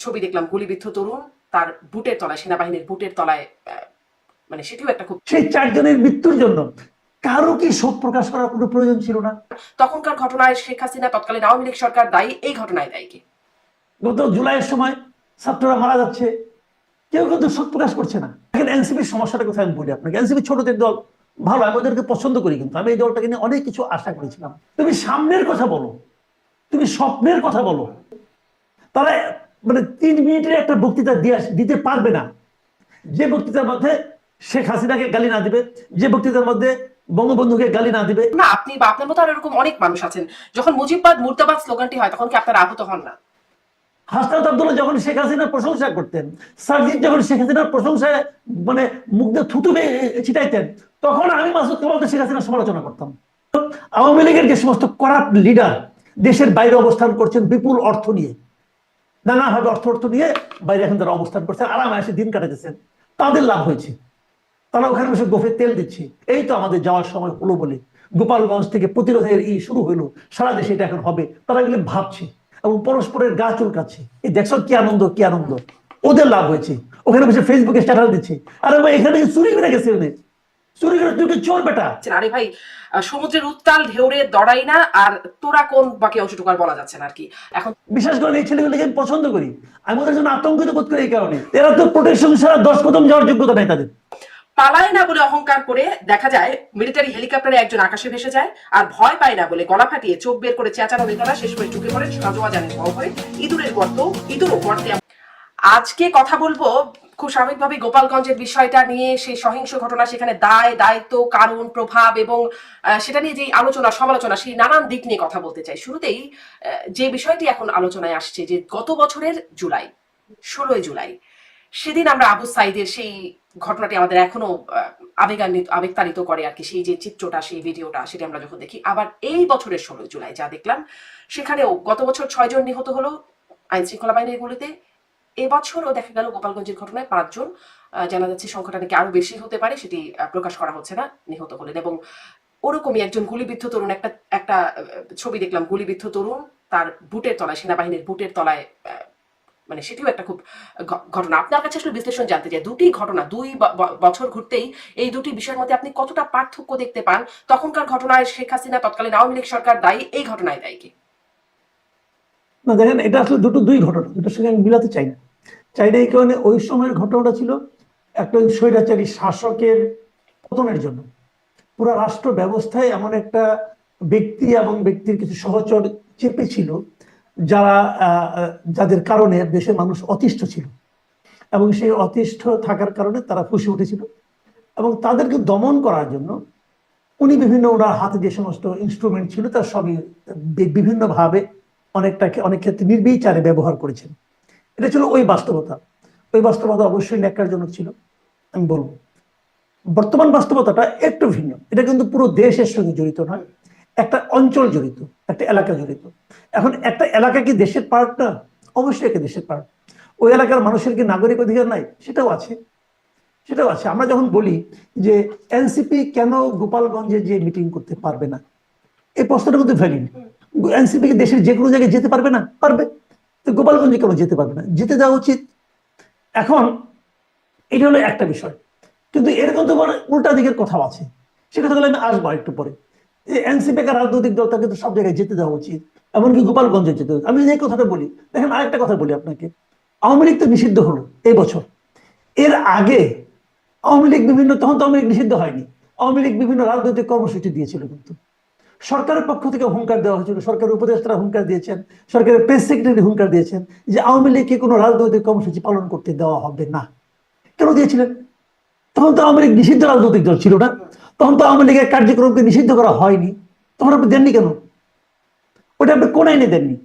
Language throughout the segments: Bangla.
ছবি দেখলাম, গুলিবিদ্ধ তরুণ তার বুটের তলায়, সেনাবাহিনীর বুটের তলায়, মানে সেটিও একটা খুব, সেই 4 জনের মৃত্যুর জন্য কারো কি শোক প্রকাশ করার কোনো প্রয়োজন ছিল না? তখনকার ঘটনায় শেখ হাসিনা তৎকালীন আওয়ামী লীগ সরকার দায়ী, এই ঘটনায় দায়ী কি? গত জুলাইয়ের সময় ছাত্ররা মারা যাচ্ছে, কেউ কিন্তু শোক প্রকাশ করছে না। এখন এনসিপির সমস্যাটা কোথায় আমি বলি আপনাকে। এনসিপি ছোটদের দল, ভালো, আমি ওদেরকে পছন্দ করি, কিন্তু আমি এই দলটাকে নিয়ে অনেক কিছু আশা করেছিলাম। তুমি সামনের কথা বলো, তুমি স্বপ্নের কথা বলো। তারা মানে 3 মিনিটের একটা বক্তৃতা দিতে পারবে না, যে বক্তৃতার মধ্যে শেখ হাসিনাকে গালি না দিবে, যে বক্তৃতার মধ্যে বঙ্গবন্ধুকে গালি না দিবে। না, আপনি বা আপনার মতো আর এরকম অনেক মানুষ আছেন, যখন মুজিববাদ মুর্দাবাদ স্লোগানটি হয় তখন কি আপনারা আহত হন না? হাসনাত আব্দুল্লাহ যখন শেখ হাসিনার প্রশংসা করতেন, সার্জিৎ যখন শেখ হাসিনার প্রশংসায় মানে মুগ্ধ থুতু ছিটাইতেন, তখন আমি মাসুদ কামালকে শেখ হাসিনার সমালোচনা করতাম। আওয়ামী লীগের যে সমস্ত করাপ্ট লিডার দেশের বাইরে অবস্থান করছেন বিপুল অর্থ নিয়ে, নানাভাবে অর্থ নিয়ে বাইরে এখন তারা অবস্থান করছেন, আরামে এসে দিন কাটাতেছেন, তাদের লাভ হয়েছে। তারা ওখানে বসে গোফে তেল দিচ্ছে। এই তো আমাদের যাওয়ার সময় হলো বলে গোপালগঞ্জ থেকে প্রতিরোধের শুরু হলো, সারা দেশে এটা এখন হবে, তারা এগুলো ভাবছে এবং পরস্পরের গা চুলকাচ্ছে। এই দেখছো কি আনন্দ, কি আনন্দ, ওদের লাভ হয়েছে। ওখানে বসে ফেসবুকে স্ট্যাটাস দিচ্ছে, আরে ভাই এখানে চুরি করে গেছে, চুরি করে, তুই কি চোর বেটা? আরে ভাই, সমুদ্রের উত্তাল ঢেউরে দড়াই না, আর তোরা কোন বাকি অংশটুকু আর বলা যাচ্ছে না আর কি। এখন বিশেষ করে এই ছেলেগুলোকে আমি পছন্দ করি, আমি ওদের জন্য আতঙ্কিত বোধ করি। এই কারণে এরা তো প্রোটেকশন ছাড়া 10 কদম যাওয়ার যোগ্যতা নেই তাদের। পালায় না বলে অহংকার করে দেখা যায় মিলিটারি হেলিকপ্টারে একজন আকাশে ভেসে যায়, আর ভয় পায় না বলে গলা ফাটিয়ে চোখ বের করে চেঁচানো নেতারা শেষ করে ঢুকে পড়ে সাজোয়া জানে ভয়, ইঁদুরের গর্ত, ইঁদুরও গর্তে। আজকে কথা বলবো খুব স্বাভাবিকভাবে গোপালগঞ্জের বিষয়টা নিয়ে, সেই সহিংস ঘটনা, সেখানে দায় দায়িত্ব, কারণ, প্রভাব এবং সেটা নিয়ে যে আলোচনা সমালোচনা, সেই নানান দিক নিয়ে কথা বলতে চাই। শুরুতেই যে বিষয়টি এখন আলোচনায় আসছে, যে গত বছরের জুলাই, 16ই জুলাই, সেদিন আমরা আবু সাইদের সেই ঘটনাটি আমাদের এখনো আবেগান্বিত, আবেগতাড়িত করে আর কি। সেই যে চিত্রটা, সেই ভিডিওটা, সেটা আমরা যখন দেখি, আবার এই বছরের 16 জুলাই যা দেখলাম, সেখানেও গত বছর 6 জন নিহত হলো আইন শৃঙ্খলা বাহিনীর গুলিতে। এবছরও দেখা গেল গোপালগঞ্জের ঘটনায় 5 জন, জানা যাচ্ছে সংখ্যাটা নাকি আরো বেশি হতে পারে, সেটি প্রকাশ করা হচ্ছে না, নিহত হলেন। এবং ওরকমই একজন গুলিবিদ্ধ তরুণ, একটা একটা ছবি দেখলাম, গুলিবিদ্ধ তরুণ তার বুটের তলায়, সেনাবাহিনীর বুটের তলায়, মানে সেটিও একটা খুব ঘটনা। আপনার কাছে আসলে বিশ্লেষণ জানতে চাই, দুটি ঘটনা 2 বছর ঘুরতেই এই দুটি বিষয়ের মধ্যে আপনি কতটা পার্থক্য দেখতে পান? তখনকার ঘটনায় শেখ হাসিনা তৎকালীন আওয়ামী লীগ সরকার দায়ী, এই ঘটনায় দায়ী কি? না দেখেন, এটা আসলে দুই ঘটনা, দুটোর সঙ্গে আমি মিলাতে চাই না। এই কারণে ওই সময়ের ঘটনাটা ছিল একটা স্বৈরাচারী শাসকের পতনের জন্য। পুরো রাষ্ট্র ব্যবস্থায় এমন একটা ব্যক্তি এবং ব্যক্তির কিছু সহচর চেপে ছিল, যারা যাদের কারণে দেশের মানুষ অতিষ্ঠ ছিল, এবং সেই অতিষ্ঠ থাকার কারণে তারা ফুঁসে উঠেছিল। এবং তাদেরকে দমন করার জন্য উনি বিভিন্ন, ওনার হাতে যে সমস্ত ইনস্ট্রুমেন্ট ছিল তার সবই বিভিন্নভাবে অনেক ক্ষেত্রে নির্বিচারে ব্যবহার করেছেন। এটা ছিল ওই বাস্তবতা। ওই বাস্তবতা অবশ্যই ন্যাক্কারজনক ছিল, আমি বলবো। বর্তমান বাস্তবতাটা একটু ভিন্ন। এটা কিন্তু পুরো দেশের সঙ্গে জড়িত নয়, একটা অঞ্চল জড়িত, একটা এলাকা জড়িত। এখন একটা এলাকা কি দেশের পার্ট না? অবশ্যই একটা দেশের পার্ট। ওই এলাকার মানুষের কি নাগরিক অধিকার নাই? সেটাও আছে, সেটাও আছে। আমরা যখন বলি যে এনসিপি কেন গোপালগঞ্জে যে মিটিং করতে পারবে না, এই প্রশ্নটা কিন্তু ভ্যালিড। এনসিপি কি দেশের যে কোনো জায়গায় যেতে পারবে না? পারবে। তো গোপালগঞ্জে কেন যেতে পারবে না? যেতে দেওয়া উচিত। এখন এটা হলো একটা বিষয়, কিন্তু এরকম তো উল্টা দিকের কথাও আছে। সে কথাগুলো আমি আসবো একটু পরে। এনসিপি একটা রাজনৈতিক দল, তাকে তো সব জায়গায় যেতে দেওয়া উচিত, এমনকি গোপালগঞ্জে যেতে হবে। আমি এই কথাটা বলি, দেখেন আরেকটা কথা বলি আপনাকে। আওয়ামী লীগ তো নিষিদ্ধ হলো এই বছর। এর আগে আওয়ামী লীগ বিভিন্ন, তখন তো আওয়ামী লীগ নিষিদ্ধ হয়নি, আওয়ামী লীগ বিভিন্ন রাজনৈতিক কর্মসূচি দিয়েছিল। কিন্তু সরকারের পক্ষ থেকে হুঙ্কার দেওয়া হয়েছিল, সরকারের উপদেষ্টারা হুঙ্কার দিয়েছেন, সরকারের প্রেস সেক্রেটারি হুঙ্কার দিয়েছেন যে আওয়ামী লীগকে কোনো রাজনৈতিক কর্মসূচি পালন করতে দেওয়া হবে না। কেন দিয়েছিলেন? তখন তো আওয়ামী লীগ নিষিদ্ধ রাজনৈতিক দল ছিল না, তখন তো আওয়ামী লীগের কার্যক্রমকে নিষিদ্ধ করা হয়নি। তখন আপনি দেননি কেন? ওটা আপনি কোন আইনে দেননি?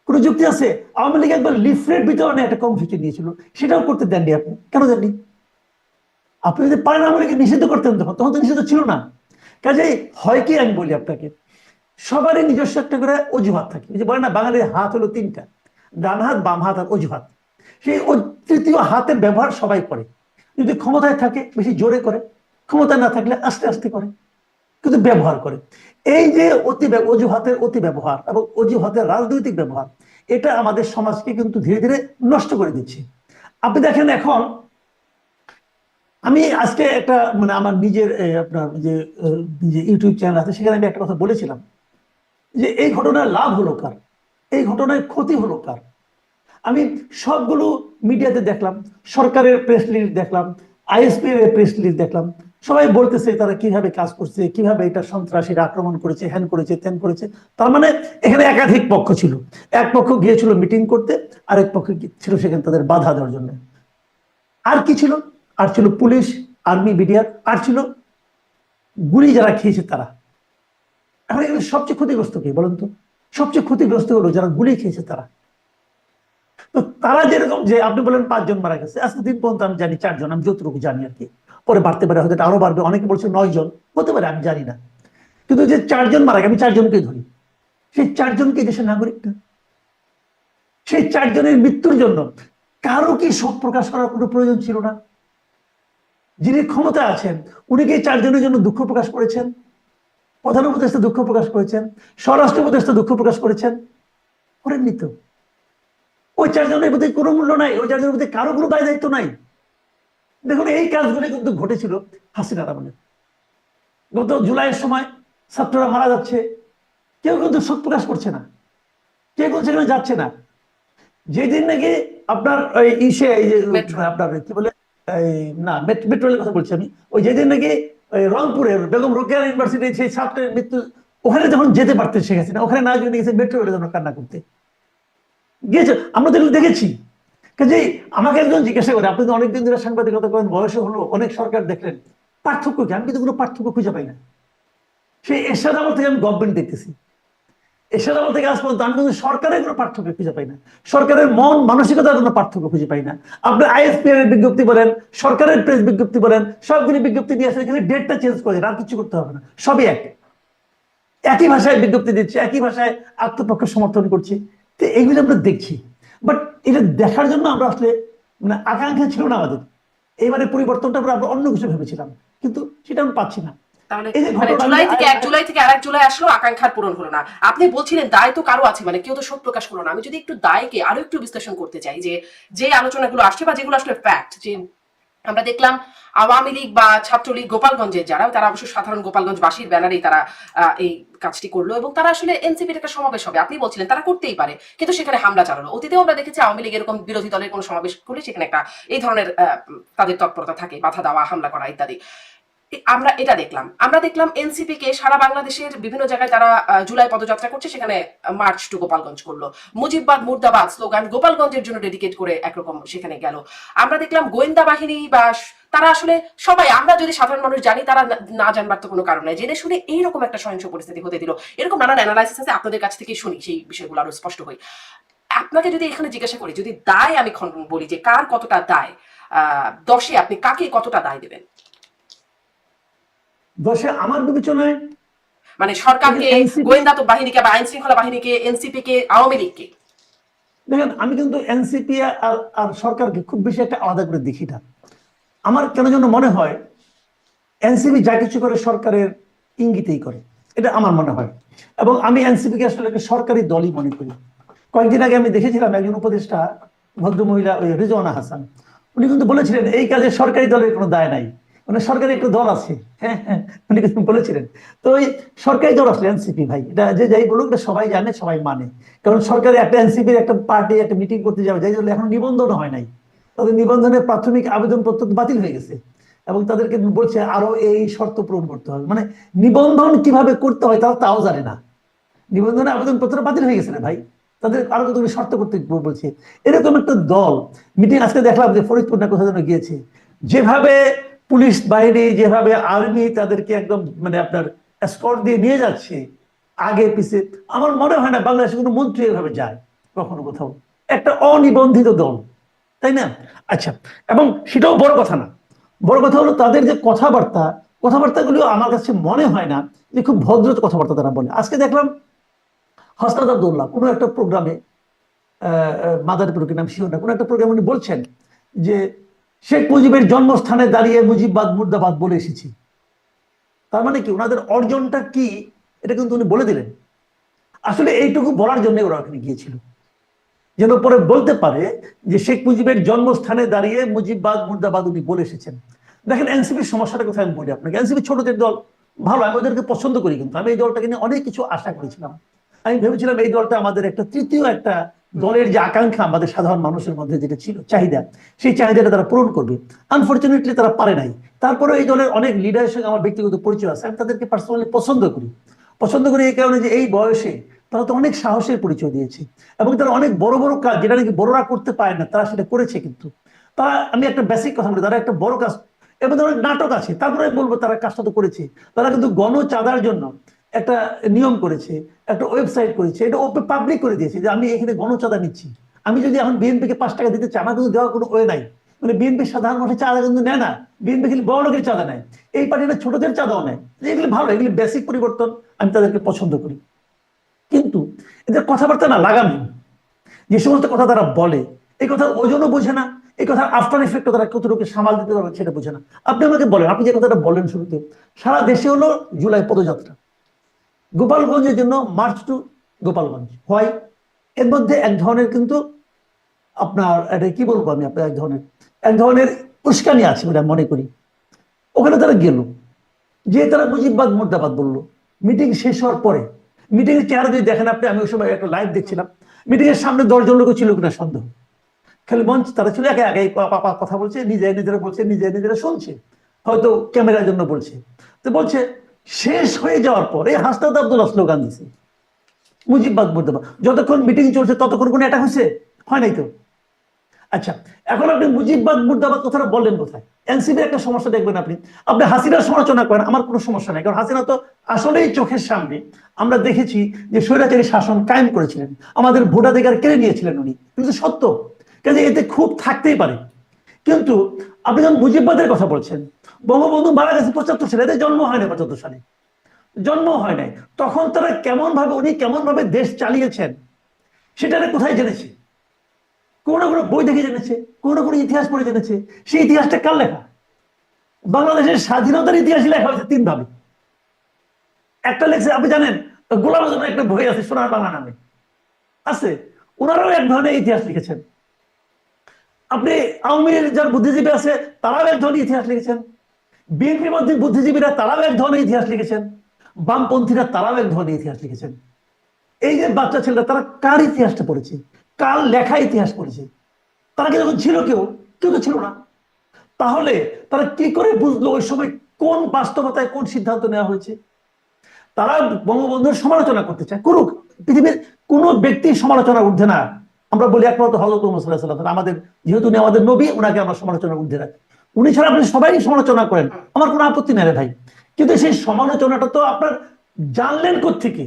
কোনো যুক্তি আছে? আওয়ামী লীগ একবার লিফলেট বিতরণে একটা কর্মসূচি নিয়েছিল, সেটাও করতে দেননি। আপনি কেন দেননি? আপনি যদি পারেন আওয়ামী লীগকে নিষিদ্ধ করতেন, তখন তখন তো নিষিদ্ধ ছিল না। কাজেই হয় কি, আমি বলি আপনাকে, সবারই নিজস্ব একটা করে অজুহাত থাকে। যে বলে না, বাঙালির হাত হলো 3টা, ডান হাত, বাম হাত আর অজুহাত। সেই তৃতীয় হাতের ব্যবহার সবাই করে। যদি ক্ষমতায় থাকে বেশি জোরে করে, ক্ষমতা না থাকলে আস্তে আস্তে করে, কিন্তু ব্যবহার করে। এই যে অজুহাতের অতি ব্যবহার এবং অজুহাতের রাজনৈতিক ব্যবহার, এটা আমাদের সমাজকে কিন্তু ধীরে ধীরে নষ্ট করে দিচ্ছে। আপনি দেখেন এখন আমি আজকে একটা মানে আমার নিজের আপনার যে ইউটিউব চ্যানেল আছে সেখানে আমি একটা কথা বলেছিলাম যে এই ঘটনার লাভ হলো কার, এই ঘটনায় ক্ষতি হলো কার। আমি সবগুলো মিডিয়াতে দেখলাম, সরকারের প্রেস রিলিজ দেখলাম, আইএসপি এর প্রেস রিলিজ দেখলাম, সবাই বলতেছে তারা কিভাবে কাজ করছে, কিভাবে এটা সন্ত্রাসীরা আক্রমণ করেছে, হ্যান করেছে ত্যান করেছে। তার মানে এখানে একাধিক পক্ষ ছিল, এক পক্ষ গিয়েছিল মিটিং করতে, আরেক পক্ষ ছিল সেখানে তাদের বাধা দেওয়ার জন্য। আর কি ছিল? আর ছিল পুলিশ, আর্মি, বিডিআর, আর ছিল গুলি যারা খেয়েছে তারা। এখন এখানে সবচেয়ে ক্ষতিগ্রস্ত কে বলেন তো? সবচেয়ে ক্ষতিগ্রস্ত হলো যারা গুলি খেয়েছে তারা। তো তারা যেরকম যে আপনি বলেন 5 জন মারা গেছে, আজকে দিন পর্যন্ত আমি জানি 4 জন, আমি যতটুকু জানি আর কি। পরে বাড়তে পারে, হয়তো আরো বাড়বে, অনেকে বলছে 9 জন হতে পারে, আমি জানি না। কিন্তু যে 4 জন মারা গেছে, আমি 4 জনকেই ধরি, সেই 4 জনকে দেশের নাগরিক না? সেই 4 জনের মৃত্যুর জন্য কারো কি শোক প্রকাশ করার কোনো প্রয়োজন ছিল না? যিনি ক্ষমতা আছেন উনি কি 4 জনের জন্য দুঃখ প্রকাশ করেছেন? প্রধান উপদেষ্টা দুঃখ প্রকাশ করেছেন, স্বরাষ্ট্র উপদেষ্টা দুঃখ প্রকাশ করেছেন? করেননি তো। ওই 4 জনের প্রতি কোনো মূল্য নাই, ওই 4 জনের প্রতি কারো কোনো দায় দায়িত্ব নাই। দেখুন এই কাজগুলি কিন্তু ঘটেছিল হাসিনার আমলে। গত জুলাইয়ের সময় ছাত্ররা মারা যাচ্ছে, কেউ কিন্তু শোক প্রকাশ করছে না, কেউ কিন্তু সেখানে যাচ্ছে না। যেদিন নাকি আপনার ওই ইসে এই যে মেট্রো। আপনার কি বলে এই না মেট্রো রেলের কথা বলছি আমি, ওই যেদিন নাকি ওই রংপুরের বেগম রোকেয়া ইউনিভার্সিটি সেই ছাত্রের মৃত্যু, ওখানে যখন যেতে পারতেন শেখ হাসিনা, ওখানে না জন্য গেছে মেট্রো রেলের জন্য কান্না করতে গিয়েছে। আমরা তো এগুলো দেখেছি। কাজেই আমাকে একজন জিজ্ঞাসা করে, আপনি তো অনেকদিন ধরে সাংবাদিকতা করেন, বয়স হলো, অনেক সরকার দেখলেন, পার্থক্য কি? আমি কিন্তু কোনো পার্থক্য খুঁজে পাই না। সেই এরশাদ আমল থেকে আমি গভর্নমেন্ট দেখতেছি, এরশাদ আমল থেকে আজ পর্যন্ত আমি কিন্তু সরকারের কোনো পার্থক্য খুঁজে পাই না, সরকারের মন মানসিকতার কোনো পার্থক্য খুঁজে পাই না। আপনি আইএসপি এর বিজ্ঞপ্তি বলেন, সরকারের প্রেস বিজ্ঞপ্তি বলেন, সবগুলি বিজ্ঞপ্তি নিয়ে আসে, এখানে ডেটটা চেঞ্জ করে আর কিছু করতে হবে না, সবই একই ভাষায় বিজ্ঞপ্তি দিচ্ছে, একই ভাষায় আত্মপক্ষ সমর্থন করছে। তো এইগুলো আমরা দেখছি, বাট এটা দেখার জন্য আমরা আসলে মানে আকাঙ্ক্ষা ছিল না আমাদের। এবারে পরিবর্তনটা আমরা অন্য কিছু ভেবেছিলাম, কিন্তু সেটা আমরা পাচ্ছি না। তাহলে এই যে মানে ঘটনা জুলাই থেকে 1 জুলাই থেকে আরেক জুলাই আসলো, আকাঙ্ক্ষার পূরণ হলো না। আপনি বলছিলেন দায় তো কারো আছে, মানে কেউ তো শোক প্রকাশ করলো না। আমি যদি একটু দায়কে আরো একটু বিশ্লেষণ করতে চাই, যে যে আলোচনাগুলো আসছে বা যেগুলো আসলে ফ্যাক্ট, যে আমরা দেখলাম আওয়ামী লীগ বা ছাত্রলীগ গোপালগঞ্জের যারা, তারা অবশ্য সাধারণ গোপালগঞ্জবাসীর ব্যানারেই তারা এই কাজটি করলো, এবং তারা আসলে এনসিপির একটা সমাবেশ হবে, আপনি বলছিলেন তারা করতেই পারে, কিন্তু সেখানে হামলা চালালো। অতীতেও আমরা দেখেছি আওয়ামী লীগ এরকম বিরোধী দলের কোনো সমাবেশ করলে সেখানে একটা এই ধরনের তাদের তৎপরতা থাকে, বাধা দেওয়া, হামলা করা ইত্যাদি। আমরা এটা দেখলাম। আমরা দেখলাম এনসিপি কে সারা বাংলাদেশের বিভিন্ন জায়গায় তারা জুলাই পদযাত্রা করছে, সেখানে মার্চ টু গোপালগঞ্জ করলো। মুজিববাদ মুর্দাবাদ স্লোগান গোপালগঞ্জের জন্য ডেডিকেট করে একরকম সেখানে গেল। আমরা দেখলাম গোয়েন্দা বাহিনী বা তারা আসলে সবাই, আমরা যদি সাধারণ মানুষ জানি, তারা না জানবার তো কোনো কারণ নাই, জেনে শুনে এইরকম একটা সহিংস পরিস্থিতি হতে দিল। এরকম নানান অ্যানালাইসিস আছে, আপনাদের কাছ থেকে শুনি, সেই বিষয়গুলো আরো স্পষ্ট হই। আপনাকে যদি এখানে জিজ্ঞাসা করি, যদি দায় আমি বলি যে কার কতটা দায়, 10-এ আপনি কাকে কতটা দায় দেবেন? দশে আমার বিবেচনায় মানে সরকারকে, গোয়েন্দা তো বাহিনীকে, বা আইন শৃঙ্খলা বাহিনীকে, এনসিপি কে, আওয়ামী লীগকে? দেখেন আমি কিন্তু এনসিপি আর আর সরকারকে খুব বেশি একটা আলাদা করে দেখি না। আমার কেন যেন মনে হয় এনসিপি যা কিছু করে সরকারের ইঙ্গিতেই করে, এটা আমার মনে হয়। এবং আমি এনসিপি কে আসলে একটা সরকারি দলই মনে করি। কয়েকদিন আগে আমি দেখেছিলাম একজন উপদেষ্টা ভদ্রমহিলা ওই রিজওয়ানা হাসান, উনি কিন্তু বলেছিলেন এই কাজে সরকারি দলের কোনো দায় নাই, মানে সরকারি একটা দল আছে। হ্যাঁ হ্যাঁ, উনি কিন্তু বলেছিলেন। তো ওই সরকারি দল আসলে এনসিপি ভাই, এটা যে যাই বলুক এটা সবাই জানে, সবাই মানে। কারণ সরকারি একটা এনসিপির একটা পার্টি একটা মিটিং করতে যাবে, যাই জন্য এখন নিবন্ধন হয় নাই, তাদের নিবন্ধনের প্রাথমিক আবেদনপত্র বাতিল হয়ে গেছে, এবং তাদেরকে বলছে আরো এই শর্ত পূরণ করতে হবে। মানে নিবন্ধন কিভাবে করতে হয় তারা তাও জানে না, নিবন্ধনের আবেদনপত্র বাতিল হয়ে গেছে না ভাই, তাদের আরো কতগুলো শর্ত করতে বলছে। এরকম একটা দল মিটিং আজকে দেখলাম যে ফরিদপুর না কোথাও যেন গিয়েছে, যেভাবে পুলিশ বাহিনী, যেভাবে আর্মি তাদেরকে একদম মানে আপনার এসকর্ট দিয়ে নিয়ে যাচ্ছে আগে পিছে, আমার মনে হয় না বাংলাদেশে কোনো মন্ত্রী এভাবে যায় কখনো কোথাও, একটা অনিবন্ধিত দল, তাই না? আচ্ছা, এবং সেটাও বড় কথা না, বড় কথা হলো তাদের যে কথাবার্তা, কথাবার্তাগুলো আমার কাছে মনে হয় না যে খুব ভদ্র কথাবার্তা তারা বলে। আজকে দেখলাম হাসনাত আব্দুল্লাহ কোনো একটা প্রোগ্রামে, মাদারীপুর কি নাম শিও না, কোনো একটা প্রোগ্রামে উনি বলছেন যে শেখ মুজিবের জন্মস্থানে দাঁড়িয়ে মুজিববাদ মুর্দাবাদ বলে এসেছি। তার মানে কি ওনাদের অর্জনটা কি এটা কিন্তু উনি বলে দিলেন। আসলে এইটুকু বলার জন্য ওরা ওখানে গিয়েছিল, যেন পরে বলতে পারে যে শেখ মুজিবের জন্মস্থানে দাঁড়িয়ে মুজিববাদ মুর্দাবাদ উনি বলে এসেছেন। দেখেন এনসিপির সমস্যাটা কোথায় আমি বলি আপনাকে। এনসিপি ছোটদের দল, ভালো, আমি ওদেরকে পছন্দ করি, কিন্তু আমি এই দলটাকে নিয়ে অনেক কিছু আশা করেছিলাম। আমি ভেবেছিলাম এই দলটা আমাদের একটা তৃতীয় একটা দলের যে আকাঙ্ক্ষা আমাদের সাধারণ মানুষের মধ্যে যেটা ছিল চাহিদা, সেই চাহিদাটা তারা পূরণ করবে। আনফরচুনেটলি তারা পারে নাই। তারপরে এই দলের অনেক লিডারের সঙ্গে আমার ব্যক্তিগত পরিচয় আছে, আমি তাদেরকে পার্সোনালি পছন্দ করি এই কারণে যে এই বয়সে তারা তো অনেক সাহসের পরিচয় দিয়েছে এবং তারা অনেক বড় বড় কাজ যেটা নাকি বড়রা করতে পারে না তারা সেটা করেছে। কিন্তু তারা, আমি একটা বেসিক কথা বলি, তারা একটা বড় কাজ, এবং তাদের নাটক আছে, তারপরে বলবো তারা কাজটা তো করেছে। তারা কিন্তু গণ চাঁদার জন্য একটা নিয়ম করেছে, একটা ওয়েবসাইট করেছে, এটা ওপেন পাবলিক করে দিয়েছে যে আমি এখানে গণ চাঁদা নিচ্ছি। আমি যদি এখন বিএনপিকে 5 টাকা দিতে চাই, আমার কিন্তু দেওয়ার কোনো ওয়ে নাই। মানে বিএনপির সাধারণ মানুষের চাঁদা কিন্তু নেয় না, বিএনপি খালি বড় লোকের চাঁদা নেয়, এই পার্টিটা ছোটদের চাঁদাও নেয়। এগুলি ভালো, এগুলি বেসিক পরিবর্তন, আমি তাদেরকে পছন্দ করি। কিন্তু এদের কথাবার্তা না লাগামি, যে সমস্ত কথা তারা বলে, এই কথার ওজনও বোঝে না, এই কথার আফটার এফেক্ট তারা কতটুকু সামাল দিতে পারবে সেটা বোঝে না। আপনি আমাকে বলেন, আপনি যে কথাটা বলেন শুরুতে, সারা দেশে হলো জুলাই পদযাত্রা, গোপালগঞ্জের জন্য মার্চ টু গোপালগঞ্জ হয়। এর মধ্যে এক ধরনের কিন্তু আপনার এটা কি বলবো আমি, আপনার এক ধরনের উস্কানি আছে বলে আমি মনে করি। ওখানে তারা গেল, যে তারা মুজিববাদ মুর্দাবাদ বললো। মিটিং শেষ হওয়ার পরে, মিটিং এর চেহারা যদি দেখেন আপনি, আমি ওই সময় একটা লাইভ দেখছিলাম, মিটিং এর সামনে 10 জন লোক ছিল কিনা সন্দেহ। খালি মঞ্চ তারা ছিল একে একে কথা বলছে, নিজেরা বলছে, নিজেরা শুনছে, হয়তো ক্যামেরার জন্য বলছে। তো বলছে শেষ হয়ে যাওয়ার পরে হাসনাত আব্দুল্লাহ স্লোগান দিছে মুজিববাদ মুর্দাবাদ। যতক্ষণ মিটিং চলছে ততক্ষণ কোনো অ্যাটাক হয়েছে? হয় নাই তো। আচ্ছা, এখন আপনি মুজিববাদ মুর্দাবাদ কথাটা বললেন কোথায়? এনসিপির একটা সমস্যা দেখবেন, আপনি আপনি হাসিনার সমালোচনা করেন, আমার কোনো সমস্যা নেই, কারণ হাসিনা তো আসলেই চোখের সামনে আমরা দেখেছি যে স্বৈরাচারী শাসন কায়েম করেছিলেন, আমাদের ভোটাধিকার কেড়ে নিয়েছিলেন উনি, কিন্তু সত্য। কাজে এতে খুব থাকতেই পারে। কিন্তু আপনি যখন মুজিববাদের কথা বলছেন, বঙ্গবন্ধু মারা গেছে 75 সালে, এদের জন্ম হয় না 75 সালে, জন্ম হয় নাই। তখন তারা উনি কেমন ভাবে দেশ চালিয়েছেন সেটা কোথায় জেনেছে? কোনো না কোনো বই দেখে জেনেছে, কোনো না কোনো ইতিহাস পড়ে জেনেছে। সেই ইতিহাসটা কার লেখা? বাংলাদেশের স্বাধীনতার ইতিহাস লেখা হয়েছে 3 ভাবে। একটা লেখছে, আপনি জানেন, গোলাম আজমের একটা বই আছে সোনার বাংলা নামে আছে, ওনারাও এক ধরনের ইতিহাস লিখেছেন। আপনি আওয়ামী লীগের যার বুদ্ধিজীবী আছে তারাও এক ধরনের ইতিহাস লিখেছেন, বিএনপির মধ্যে বুদ্ধিজীবীরা তারাও এক ধরনের ইতিহাস লিখেছেন, বামপন্থীরা তারাও এক ধরনের ইতিহাস লিখেছেন। এই যে বাচ্চা ছেলেরা, তারা কার ইতিহাসটা পড়েছে? কার লেখা ইতিহাস পড়েছে? তারা কি যখন ছিল, কেউ তো ছিল না। তাহলে তারা কি করে বুঝলো ওই সময় কোন বাস্তবতায় কোন সিদ্ধান্ত নেওয়া হয়েছে? তারা বঙ্গবন্ধুর সমালোচনা করতে চায়, করুক, পৃথিবীর কোন ব্যক্তির সমালোচনা ঊর্ধ্বে না। আমরা বলি একমাত্র হযরত মুহাম্মদ সাল্লাল্লাহু আলাইহি ওয়াসাল্লাম, আমাদের যেহেতু উনি আমাদের নবী, ওনাকে আমরা সমালোচনা ঊর্ধ্বে রাখি। উনি ছাড়া আপনি সবাই সমালোচনা করেন, আমার কোনো আপত্তি নেই রে ভাই, কিন্তু সেই সমালোচনাটা তো আপনার জানলেন কোত্থেকে?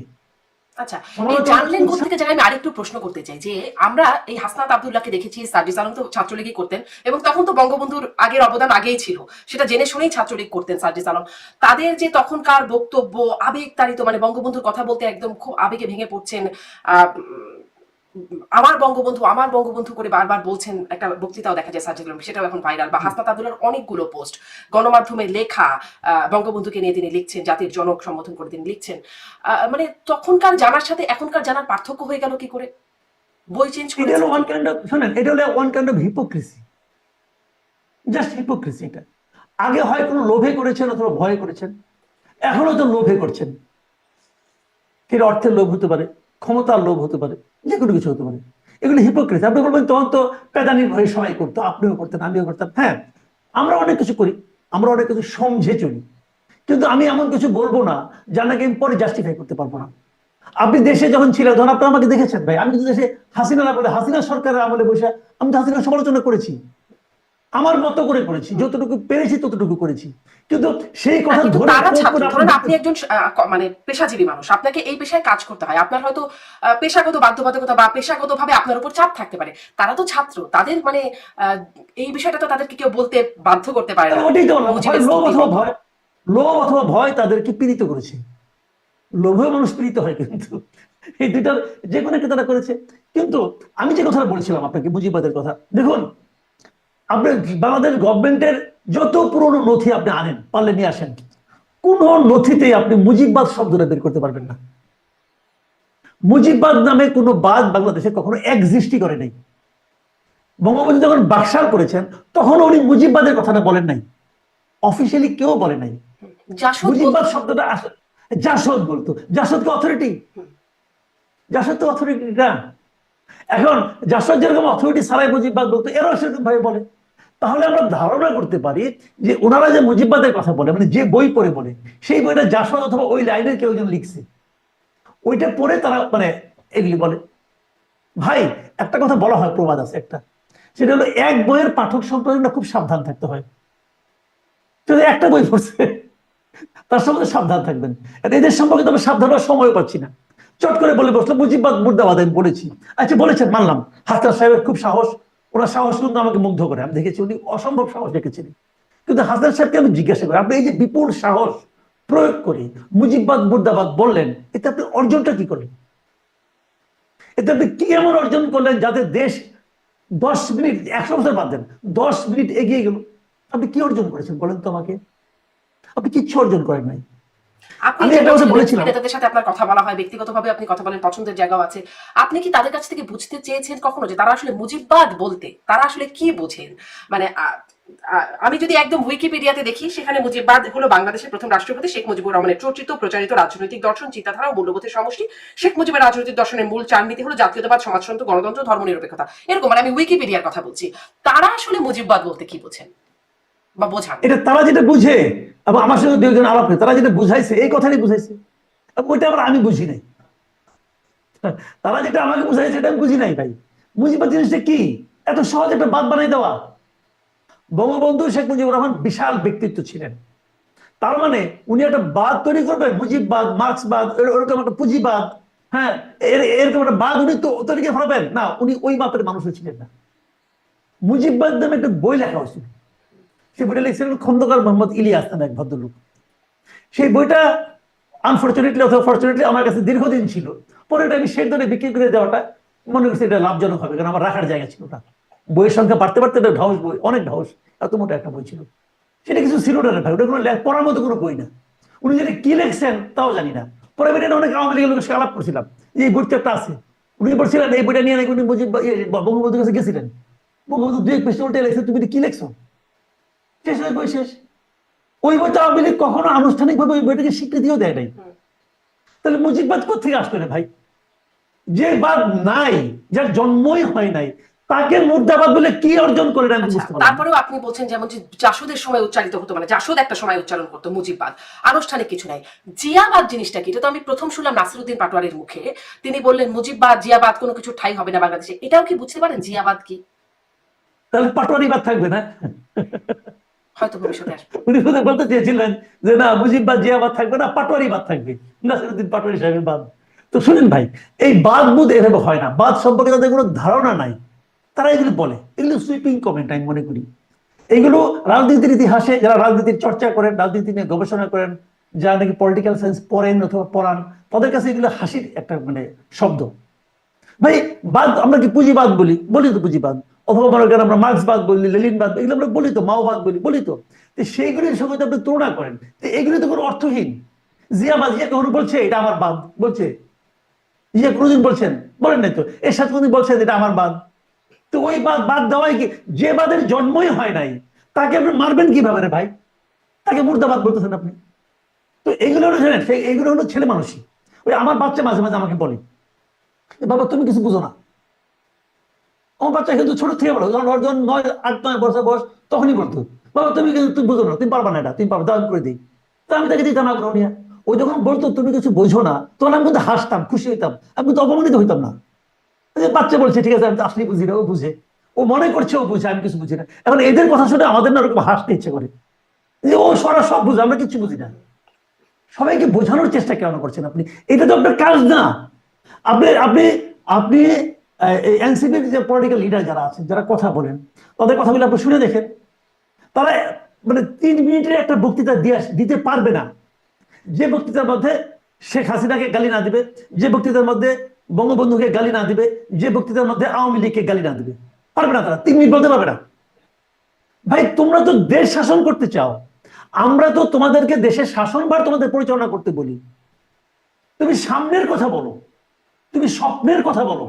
আচ্ছা, এই জানলেন কোত্থেকে জায়গায় আমি আরেকটু প্রশ্ন করতে চাই যে আমরা এই হাসনাত আব্দুল্লাহকে দেখেছি, সার্জিস আলম তো ছাত্রলীগই করতেন এবং তখন তো বঙ্গবন্ধুর আগের অবদান আগেই ছিল, সেটা জেনে শুনেই ছাত্রলীগ করতেন সার্জিস আলম। তাদের যে তখনকার বক্তব্য আবেগ তাড়িত, মানে বঙ্গবন্ধুর কথা বলতে একদম খুব আবেগে ভেঙে পড়ছেন, আমার বঙ্গবন্ধু করে বারবার বলছেন, একটা বক্তৃতাও দেখা যায় সার্জিস আলম, সেটাও এখন ভাইরাল। বা হাসনাত আব্দুল্লাহর অনেকগুলো পোস্ট গণমাধ্যমে লেখা, বঙ্গবন্ধুকে নিয়ে তিনি লিখছেন, জাতির জনক সম্বোধন করে তিনি লিখছেন। মানে তখনকার জানার সাথে এখনকার জানার পার্থক্য হয়ে গেল কি করে? বই চেঞ্জ করে, এটা হলো ওয়ান কাইন্ড অফ, শুনেন, এটা হলো one kind of hypocrisy, just hypocrisy. এটা আগে হয় কোনো লোভে করেছেন অথবা ভয়ে করেছেন, এখনো তো লোভে করছেন। এর অর্থের লোভ হতে পারে, ক্ষমতার লোভ হতে পারে, যে কোনো কিছু হতে পারে। এগুলো হিপোক্রেসি। আপনি বলবেন তখন তো পেদানির ভয়ে সবাই করতো, আপনিও করতেন, আমিও করতাম। হ্যাঁ, আমরা অনেক কিছু করি, আমরা অনেক কিছু সমঝে চলি, কিন্তু আমি এমন কিছু বলবো না যা নাকি আমি পরে জাস্টিফাই করতে পারবো না। আপনি দেশে যখন ছিলেন, তখন আপনি আমাকে দেখেছেন ভাই, আমি কিন্তু দেশে হাসিনা না বলে, হাসিনা সরকারের আমলে বসে আমি তো হাসিনার সমালোচনা করেছি, আমার মতো করে করেছি, যতটুকু পেরেছি ততটুকু করেছি। কিন্তু সেই কথা ধরে আপনি একজন মানে পেশাজীবী মানুষ, আপনাকে এই পেশায় কাজ করতে হয়, আপনার হয়তো পেশাগত বাধ্যবাধকতা বা পেশাগত ভাবে আপনার উপর চাপ থাকতে পারে। তারা তো ছাত্র, তাদের মানে এই বিষয়টা তো তাদেরকে কেউ বলতে বাধ্য করতে পারে না। ওটাই তো লোভ অথবা ভয় তাদেরকে পীড়িত করেছে। লোভে মানুষ পীড়িত হয়, কিন্তু এই দুইটার যে কোনো একটা তারা করেছে। কিন্তু আমি যে কথাটা বলছিলাম আপনাকে মুজিববাদের কথা, দেখুন, আপনি বাংলাদেশ গভর্নমেন্টের যত পুরনো নথি আপনি আনেন, পারলে নিয়ে আসেন, কোন নথিতেই আপনি মুজিববাদ শব্দটা বের করতে পারবেন না। মুজিববাদ নামে কোনো বাদ বাংলাদেশে কখনো এক্সিস্টই করে নাই। বঙ্গবন্ধু যখন বাকশাল করেছেন তখন উনি মুজিববাদের কথাটা বলেন নাই, অফিসিয়ালি কেউ বলে নাই। জাসদ মুজিববাদ বলতো। শব্দটা জাসদ বলতো। জাসদ কি অথরিটি? জাসদ তো অথরিটি না। এখন জাসদ যেরকম অথরিটি ছাড়াই মুজিববাদ বলতো, এরাও সেরকম ভাবে বলে। তাহলে আমরা ধারণা করতে পারি যে ওনারা যে মুজিববাদের কথা বলে, মানে যে বই পড়ে বলে, সেই বইটা জাসদ অথবা ওই লাইনের কেউ একজন লিখছে, ওইটা পড়ে তারা মানে এগুলি বলে। ভাই একটা কথা বলা হয়, প্রবাদ আছে একটা, সেটা হলো এক বইয়ের পাঠক সম্পর্কে না খুব সাবধান থাকতে হয়। যদি একটা বই পড়ছে তার সম্বন্ধে সাবধান থাকবেন। এদের সম্পর্কে তো আমরা সাবধান হওয়ার সময় পাচ্ছি না। চট করে বলে বসলো মুজিববাদ মুর্দাবাদ আমি বলেছি। আচ্ছা বলেছেন মানলাম, হাসনাত সাহেবের খুব সাহস, ওনার সাহস কিন্তু আমাকে মুগ্ধ করে। আমি দেখেছি উনি অসম্ভব সাহস রেখেছিলেন। কিন্তু হাসনাত সাহেবকে আমি জিজ্ঞাসা করি, আপনি এই যে বিপুল সাহস প্রয়োগ করে মুজিববাদ মুর্দাবাদ বললেন, এতে আপনি অর্জনটা কি করলেন? এতে আপনি কি এমন অর্জন করলেন যাতে দেশ 10 মিনিট, 100 বছর বাদ দেন, 10 মিনিট এগিয়ে গেল? আপনি কি অর্জন করেছেন বলেন তো আমাকে? আপনি কিচ্ছু অর্জন করেন নাই। আপনি আমি যে একটা কথা বলছিলেন বলেছিলাম, নেতাদের সাথে আপনার কথা বলা হয়, ব্যক্তিগতভাবে আপনি কথা বলেন, পছন্দের জায়গাও আছে, আপনি কি তাদের কাছ থেকে বুঝতে চেয়েছেন কখনো যে তারা আসলে মুজিববাদ বলতে তারা আসলে কি বোঝেন? মানে আমি যদি একদম উইকিপিডিয়াতে দেখি, সেখানে মুজিববাদ হলো বাংলাদেশের প্রথম রাষ্ট্রপতি শেখ মুজিবুর রহমানের চর্চিত প্রচারিত রাজনৈতিক দর্শন, চিন্তাধারা ও মূল্যবোধের সমষ্টি। শেখ মুজিবের রাজনৈতিক দর্শনের মূল চার নীতি হলো জাতীয়তাবাদ, সমাজতন্ত্র, গণতন্ত্র, ধর্মনিরপেক্ষতা। এরকম, মানে আমি উইকিপিডিয়ার কথা বলছি। তারা আসলে মুজিববাদ বলতে কি বোঝেন বা বোঝান? এটা তারা যেটা বুঝে, এবং আমার সঙ্গে দুইজন আলাপ করে তারা যেটা বুঝাইছে এই কথাটাই বুঝাইছে, ওইটা আবার আমি বুঝি নাই। তারা যেটা আমাকে বুঝাইছে এটা আমি বুঝি নাই ভাই। মুজিববাদ জিনিসটা কি? এত সহজ একটা বাদ বানাই দেওয়া? বঙ্গবন্ধু শেখ মুজিবুর রহমান বিশাল ব্যক্তিত্ব ছিলেন, তার মানে উনি একটা বাদ তৈরি করবেন, মুজিববাদ, মার্ক্সবাদ, ওরকম একটা পুঁজিবাদ, হ্যাঁ এরকম একটা বাদ উনি তো তৈরি করে ফেলাবেন না। উনি ওই মাপের মানুষও ছিলেন না। মুজিববাদ নামে একটা বই লেখা হয়েছিল, সেই বইটা লিখছিলেন খন্দকার মোহাম্মদ ইলিয়াস নামে এক ভদ্রলোক। সেই বইটা আনফর্চুনেটলি অথবা ফর্চুনেটলি আমার কাছে দীর্ঘদিন ছিল। পরে এটা আমি শেষ ধরে বিক্রি করে দেওয়াটা মনে করছি এটা লাভজনক হবে, কারণ আমার রাখার জায়গা ছিল না। বইয়ের সংখ্যা বাড়তে বাড়তে এটা ঢাউস বই, অনেক ঢাউস, এত মোটা একটা বই ছিল। সেটা কিছু ছিল না ভাই, ওটা কোনো পড়ার মতো কোনো বই না। উনি যেটা কি লিখছেন তাও জানি না। পরে আমি এটা অনেক আওয়ামী লীগের লোকের সাথে আলাপ করছিলাম যে এই বইটা একটা আছে, উনি বলছিলেন এই বইটা নিয়ে নাকি উনি বঙ্গবন্ধুর কাছে গেছিলেন। বঙ্গবন্ধু 2-1 পৃষ্ঠা উল্টে লিখছে, তুমি কি লিখছো? শেষ হয়ে বই শেষ। ওই বইটা আওয়ামী লীগ কখনো আনুষ্ঠানিকভাবে ওই বইটাকে স্বীকৃতিও দেয় নাই। তাহলে মুজিববাদ কোথেকে আসলো রে ভাই? যে বাদ নাই, যার জন্মই হয় নাই, তাকে মুর্দাবাদ বলে কি অর্জন করে আমি বুঝতে পারলাম না। তারপরেও আপনি বলছেন যেমন যে জাসদের সময় উচ্চারিত হতো, মানে জাসদ একটা সময় উচ্চারণ করতো মুজিববাদ, আনুষ্ঠানিক কিছু নাই। জিয়াবাদ জিনিসটা কি? এটা তো আমি প্রথম শুনলাম নাসিরউদ্দিন পাটোয়ারির মুখে। তিনি বললেন মুজিববাদ জিয়াবাদ কোনো কিছু ঠাই হবে না বাংলাদেশে। এটাও কি বুঝতে পারেন জিয়াবাদ কি? তাহলে পাটোয়ারি বাদ থাকবে না? হয়তো ভবিষ্যতে আসবে। উনি শুধু বলতে চেয়েছিলেন যে না মুজিববাদ জিয়াবাদ থাকবে না, পাটোয়ারি বাদ থাকবে, নাসিরউদ্দিন পাটোয়ারি সাহেবের বাদ। তো শুনেন ভাই, এই বাদ বুধ এভাবে হয় না, বাদ সম্পর্কে তাদের কোনো ধারণা নাই, তারা এগুলো বলে, এগুলো সুইপিং কমেন্ট আমি মনে করি। এগুলো রাজনীতির ইতিহাসে যারা রাজনীতির চর্চা করেন, রাজনীতি নিয়ে গবেষণা করেন, যারা নাকি পলিটিক্যাল সায়েন্স পড়েন অথবা পড়ান, তাদের কাছে এগুলো হাসির একটা মানে শব্দ। ভাই বাদ আমরা কি পুঁজিবাদ বলি? বলি তো পুঁজিবাদ। অথবা মনে করেন আমরা মার্ক্সবাদ বলি, লেনিনবাদ, এগুলো আমরা বলি তো, মাওবাদ বলি, বলি তো। সেইগুলির সঙ্গে আপনি তুলনা করেন, এগুলি তো কোনো অর্থহীন। জিয়াবাদ, জিয়া কখনো বলছে এটা আমার বাদ? বলছে? জিয়া কোনোদিন বলছেন? বলেন নাই তো। এর সাথে কোনদিন বলছেন এটা আমার বাদ? তো ওই বাদ বাদ দেওয়াই কি? যে বাদের জন্মই হয় নাই তাকে আপনি মারবেন কিভাবে রে ভাই? তাকে মুর্দাবাদ বলতেছেন আপনি। তো এইগুলো হলো জানেন, এইগুলো হলো ছেলে মানুষই। ওই আমার বাচ্চা মাঝে মাঝে আমাকে বলে, বাবা তুমি কিছু বুঝো না। আমার বাচ্চা কিন্তু ছোট থেকে বলো, যখন ওর যখন 9-8-9 বছর বয়স, তখনই বলতো বাবা তুমি কিন্তু তুমি বুঝো না, তুমি পারবা না, এটা তুমি পারবা, দান করে দিই। তো আমি তাকে দিতাম আগ্রহ নিয়ে। ওই যখন বলতো তুমি কিছু বোঝো না, তখন আমি কিন্তু হাসতাম, খুশি হইতাম, আমি কিন্তু অপমানিত হইতাম না। যে বাচ্চা বলছে ঠিক আছে, আমি তো আসলেই বুঝি না, ও বুঝে, ও মনে করছে ও বুঝে, আমি কিছু বুঝি না। এখন এদের কথা শুনে আমাদের না ওরকম হাসতে ইচ্ছে করে যে ও সরা সব বুঝে, আমরা কিছু বুঝি না। সবাইকে বোঝানোর চেষ্টা কেন করছেন আপনি? এটা তো আপনার কাজ না। আপনি আপনি আপনি এই এনসিপির যে পলিটিক্যাল লিডার যারা আছেন, যারা কথা বলেন, তাদের কথাগুলো আপনি শুনে দেখেন। তারা মানে 3 মিনিটের একটা বক্তৃতা দিতে পারবে না, যে বক্তৃতার মধ্যে শেখ হাসিনাকে গালি না দিবে, যে বক্তৃতার মধ্যে বঙ্গবন্ধুকে গালি না দিবে, যে বক্তৃতার মধ্যে আওয়ামী লীগকে গালি না দিবে। পারবে না, তারা 3 মিনিট বলতে পারবে না। ভাই তোমরা তো দেশ শাসন করতে চাও, আমরা তো তোমাদেরকে দেশের শাসনভার তোমাদের পরিচালনা করতে বলি। তুমি সামনের কথা বলো, তুমি স্বপ্নের কথা বলো,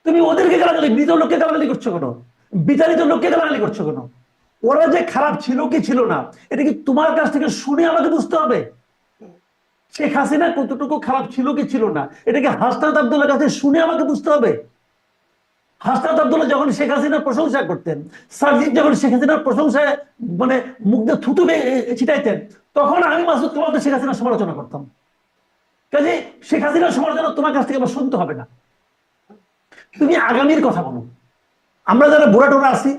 তুমি ওদেরকে গালাগালি, মৃত লোককে গালাগালি করছো কেন? বিতাড়িত লোককে গালাগালি করছো কেন? ওরা যে খারাপ ছিল কি ছিল না, এটা কি তোমার কাছ থেকে শুনে আমাকে বুঝতে হবে? শেখ হাসিনা কতটুকু খারাপ ছিল কি ছিল না, এটা কি হাসনাত আব্দুল্লাহর কাছে শুনে আমাকে বুঝতে হবে? হাসনাত আব্দুল্লাহ যখন শেখ হাসিনার প্রশংসা করতেন, সার্জিৎ যখন শেখ হাসিনার প্রশংসায় মানে মুখ দিয়ে থুতু ছিটাইতেন, তখন আমি মাসুদ কামাল শেখ হাসিনার সমালোচনা করতাম। কাজে শেখ হাসিনার সমালোচনা তোমার কাছ থেকে আবার শুনতে হবে না। তুমি আগামীর কথা বলো। আমরা যারা বুড়া টোরা আছি,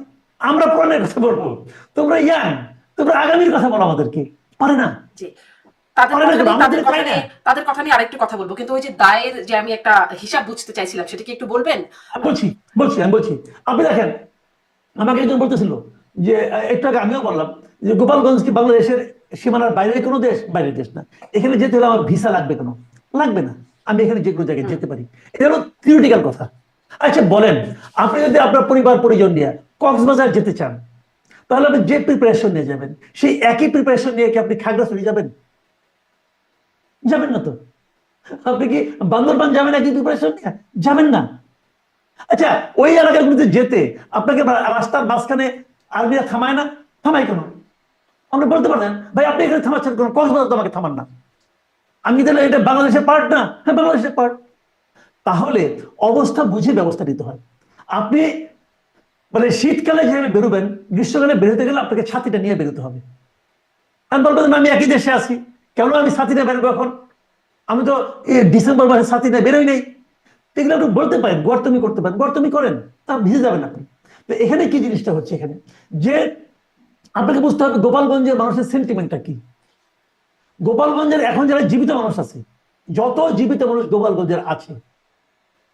আমরা পুরানের কথা বলবো, তোমরা ইয়াং, তোমরা আগামীর কথা বলো আমাদেরকে। পারে না? জি, তাদের কথা নিয়ে আরেকটু কথা বলবো, কিন্তু ওই যে দায়ের যে আমি একটা হিসাব বুঝতে চাইছিলাম, সেটা কি একটু বলবেন? আমি বলছি। আপনি দেখেন, আমাকে একজন বলতেছিল যে একটু আগে আমিও বললাম যে গোপালগঞ্জ কি বাংলাদেশের সীমানার বাইরের কোনো দেশ? বাইরের দেশ না। এখানে যেতে হলে আমার ভিসা লাগবে কেন? লাগবে না, আমি এখানে যে কোনো জায়গায় যেতে পারি। এটা হলো থিওরিটিক্যাল কথা। আচ্ছা বলেন, আপনি যদি আপনার পরিবার পরিজন নিয়ে কক্সবাজার যেতে চান, তাহলে আপনি যে প্রিপারেশন নিয়ে যাবেন, সেই একই প্রিপারেশন নিয়ে কি আপনি খাগড়াছড়ি যাবেন? যাবেন না তো। আপনি কি বান্দরবান যাবেন একই প্রিপারেশন নিয়ে? যাবেন না। আচ্ছা, ওই এলাকাগুলোতে যেতে আপনাকে রাস্তার মাঝখানে আর্মিরা থামায় না? থামায় কেন? আপনি বলতে পারেন ভাই আপনি এখানে থামাচ্ছেন কেন? কক্সবাজার তো আমাকে থামান না। আমি তাহলে এটা বাংলাদেশের পার্ট না? হ্যাঁ, বাংলাদেশের পার্ট। তাহলে অবস্থা বুঝে ব্যবস্থা নিতে হয়। আপনি মানে শীতকালে যেভাবে বেরোবেন, গ্রীষ্মকালে বেরোতে গেলে আপনাকে ছাতিটা নিয়ে বেরোতে হবে। আমি বলবেন আমি একই দেশে আছি, কেন আমি ছাতিটা বেরোবো এখন? আমি তো ডিসেম্বর মাসে ছাতিটা বেরোই নেই। এগুলো আপনি বলতে পারেন, গর্তমি করতে পারেন, গর্তমি করেন, তা ভিজে যাবেন আপনি। তো এখানে কি জিনিসটা হচ্ছে, এখানে যে আপনাকে বুঝতে হবে গোপালগঞ্জের মানুষের সেন্টিমেন্টটা কি। গোপালগঞ্জের এখন যারা জীবিত মানুষ আছে, যত জীবিত মানুষ গোপালগঞ্জের আছে,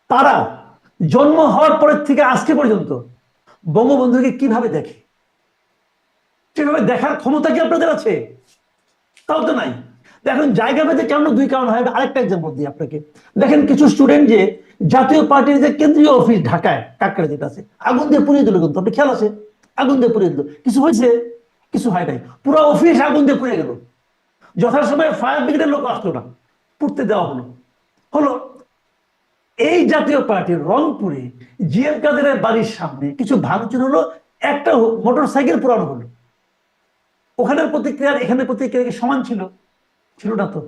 তারা জন্ম হওয়ার পরের থেকে আজকে পর্যন্ত বঙ্গবন্ধুকে কিভাবে দেখে, সেভাবে দেখার ক্ষমতা কি আপনাদের আছে? তাও তো নাই। এখন জায়গা ভেদে কেন দুই কারণ হয়, আরেকটা এক্সাম্পল দিই আপনাকে। দেখেন কিছু স্টুডেন্ট যে জাতীয় পার্টির যে কেন্দ্রীয় অফিস ঢাকায় কাকড়া যেটা আছে, আগুন দিয়ে পুড়িয়ে দিল, কিন্তু আপনি খেয়াল আছে? আগুন দিয়ে পুড়িয়ে দিল, কিছু হয়েছে? কিছু হয় নাই, পুরো অফিস আগুন দিয়ে পুড়ে গেল। যথাসময়ে ফায়ার ব্রিগেডের লোক আসলো না, পুড়তে দেওয়া হলো। হলো এই জাতীয় পার্টির রংপুরে জিএম কাদেরের বাড়ির সামনে কিছু ভাঙচুর হলো, একটা মোটর সাইকেল পোড়ানো হলো। ওখানের প্রতিক্রিয়া এখানে প্রতিক্রিয়া কি সমান ছিল? ছিল না তো।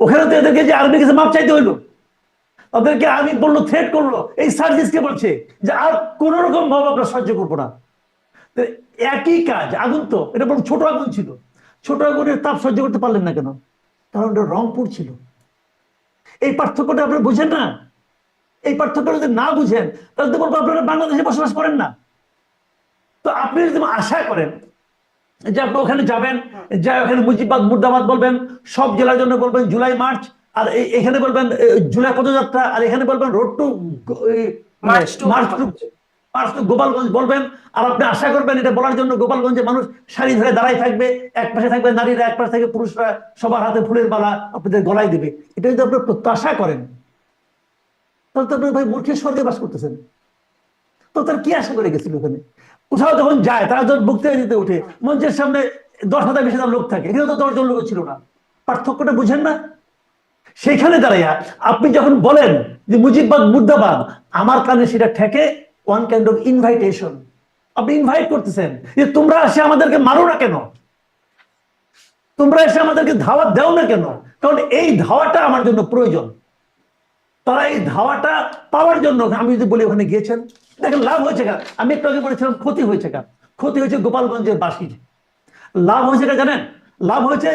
ওখানে তো এদেরকে যে আর্মির কাছে মাপ চাইতে হইলো, তাদেরকে আর্মি বললো, থ্রেট করলো, এই সার্জিসকে বলছে যে আর কোন রকম ভাবে আমরা সহ্য করবো না। একই কাজ, আগুন তো এটা বড় ছোট আগুন ছিল, ছোট আগুনের তাপ সহ্য করতে পারলেন না কেন? কারণ এটা রংপুর ছিল। এই পার্থক্যটা আপনারা বুঝেন না। এই পার্থক্যটা যদি না বুঝেন, তাহলে তো বলবো আপনারা বাংলাদেশে বসবাস করেন না। তো আপনি যদি আশা করেন যে আপনি ওখানে যাবেন, যা ওখানে মুজিবাদ মুর্দাবাদ বলবেন, সব জেলার জন্য বলবেন জুলাই মার্চ, আর এখানে বলবেন জুলাই পদযাত্রা, আর এখানে বলবেন road to march to Gopalganj বলবেন। আর আপনি আশা করবেন এটা বলার জন্য গোপালগঞ্জে মানুষ সারি ধরে দাঁড়াই থাকবে, এক পাশে থাকবে নারীরা, এক পাশে থাকবে পুরুষরা, সবার হাতে ফুলের মালা আপনাদের গলায় দিবে। এটা যদি আপনি প্রত্যাশা করেন, তাহলে তো আপনি ভাই মূর্খের স্বর্গে বাস করতেছেন। তো তার কি আশা করে গেছিল ওখানে? কোথাও যখন যায়, তারা যখন বক্তৃতা দিতে উঠে, মঞ্চের সামনে 10,000 20,000 লোক থাকে, এখানে তো 10 জন লোক ছিল না। পার্থক্যটা বুঝেন না? সেখানে দাঁড়াইয়া আপনি যখন বলেন যে মুজিববাদ মুর্দাবাদ, আমার কানে সেটা ঠেকে ওয়ান কাইন্ড অফ ইনভাইটেশন। আপনি ইনভাইট করতেছেন যে তোমরা এসে আমাদেরকে মারো না কেন, তোমরা এসে আমাদেরকে ধাওয়াত দাও না কেন? কারণ এই ধাওয়াটা আমার জন্য প্রয়োজন। তারা এই ধাওয়াটা পাওয়ার জন্য, আমি যদি বলি ওখানে গিয়েছেন, দেখেন লাভ হয়েছে কার? আমি একটু আগে বলেছিলাম ক্ষতি হয়েছে কার? ক্ষতি হয়েছে গোপালগঞ্জের বাসীর। লাভ হয়েছে কার জানেন? লাভ হয়েছে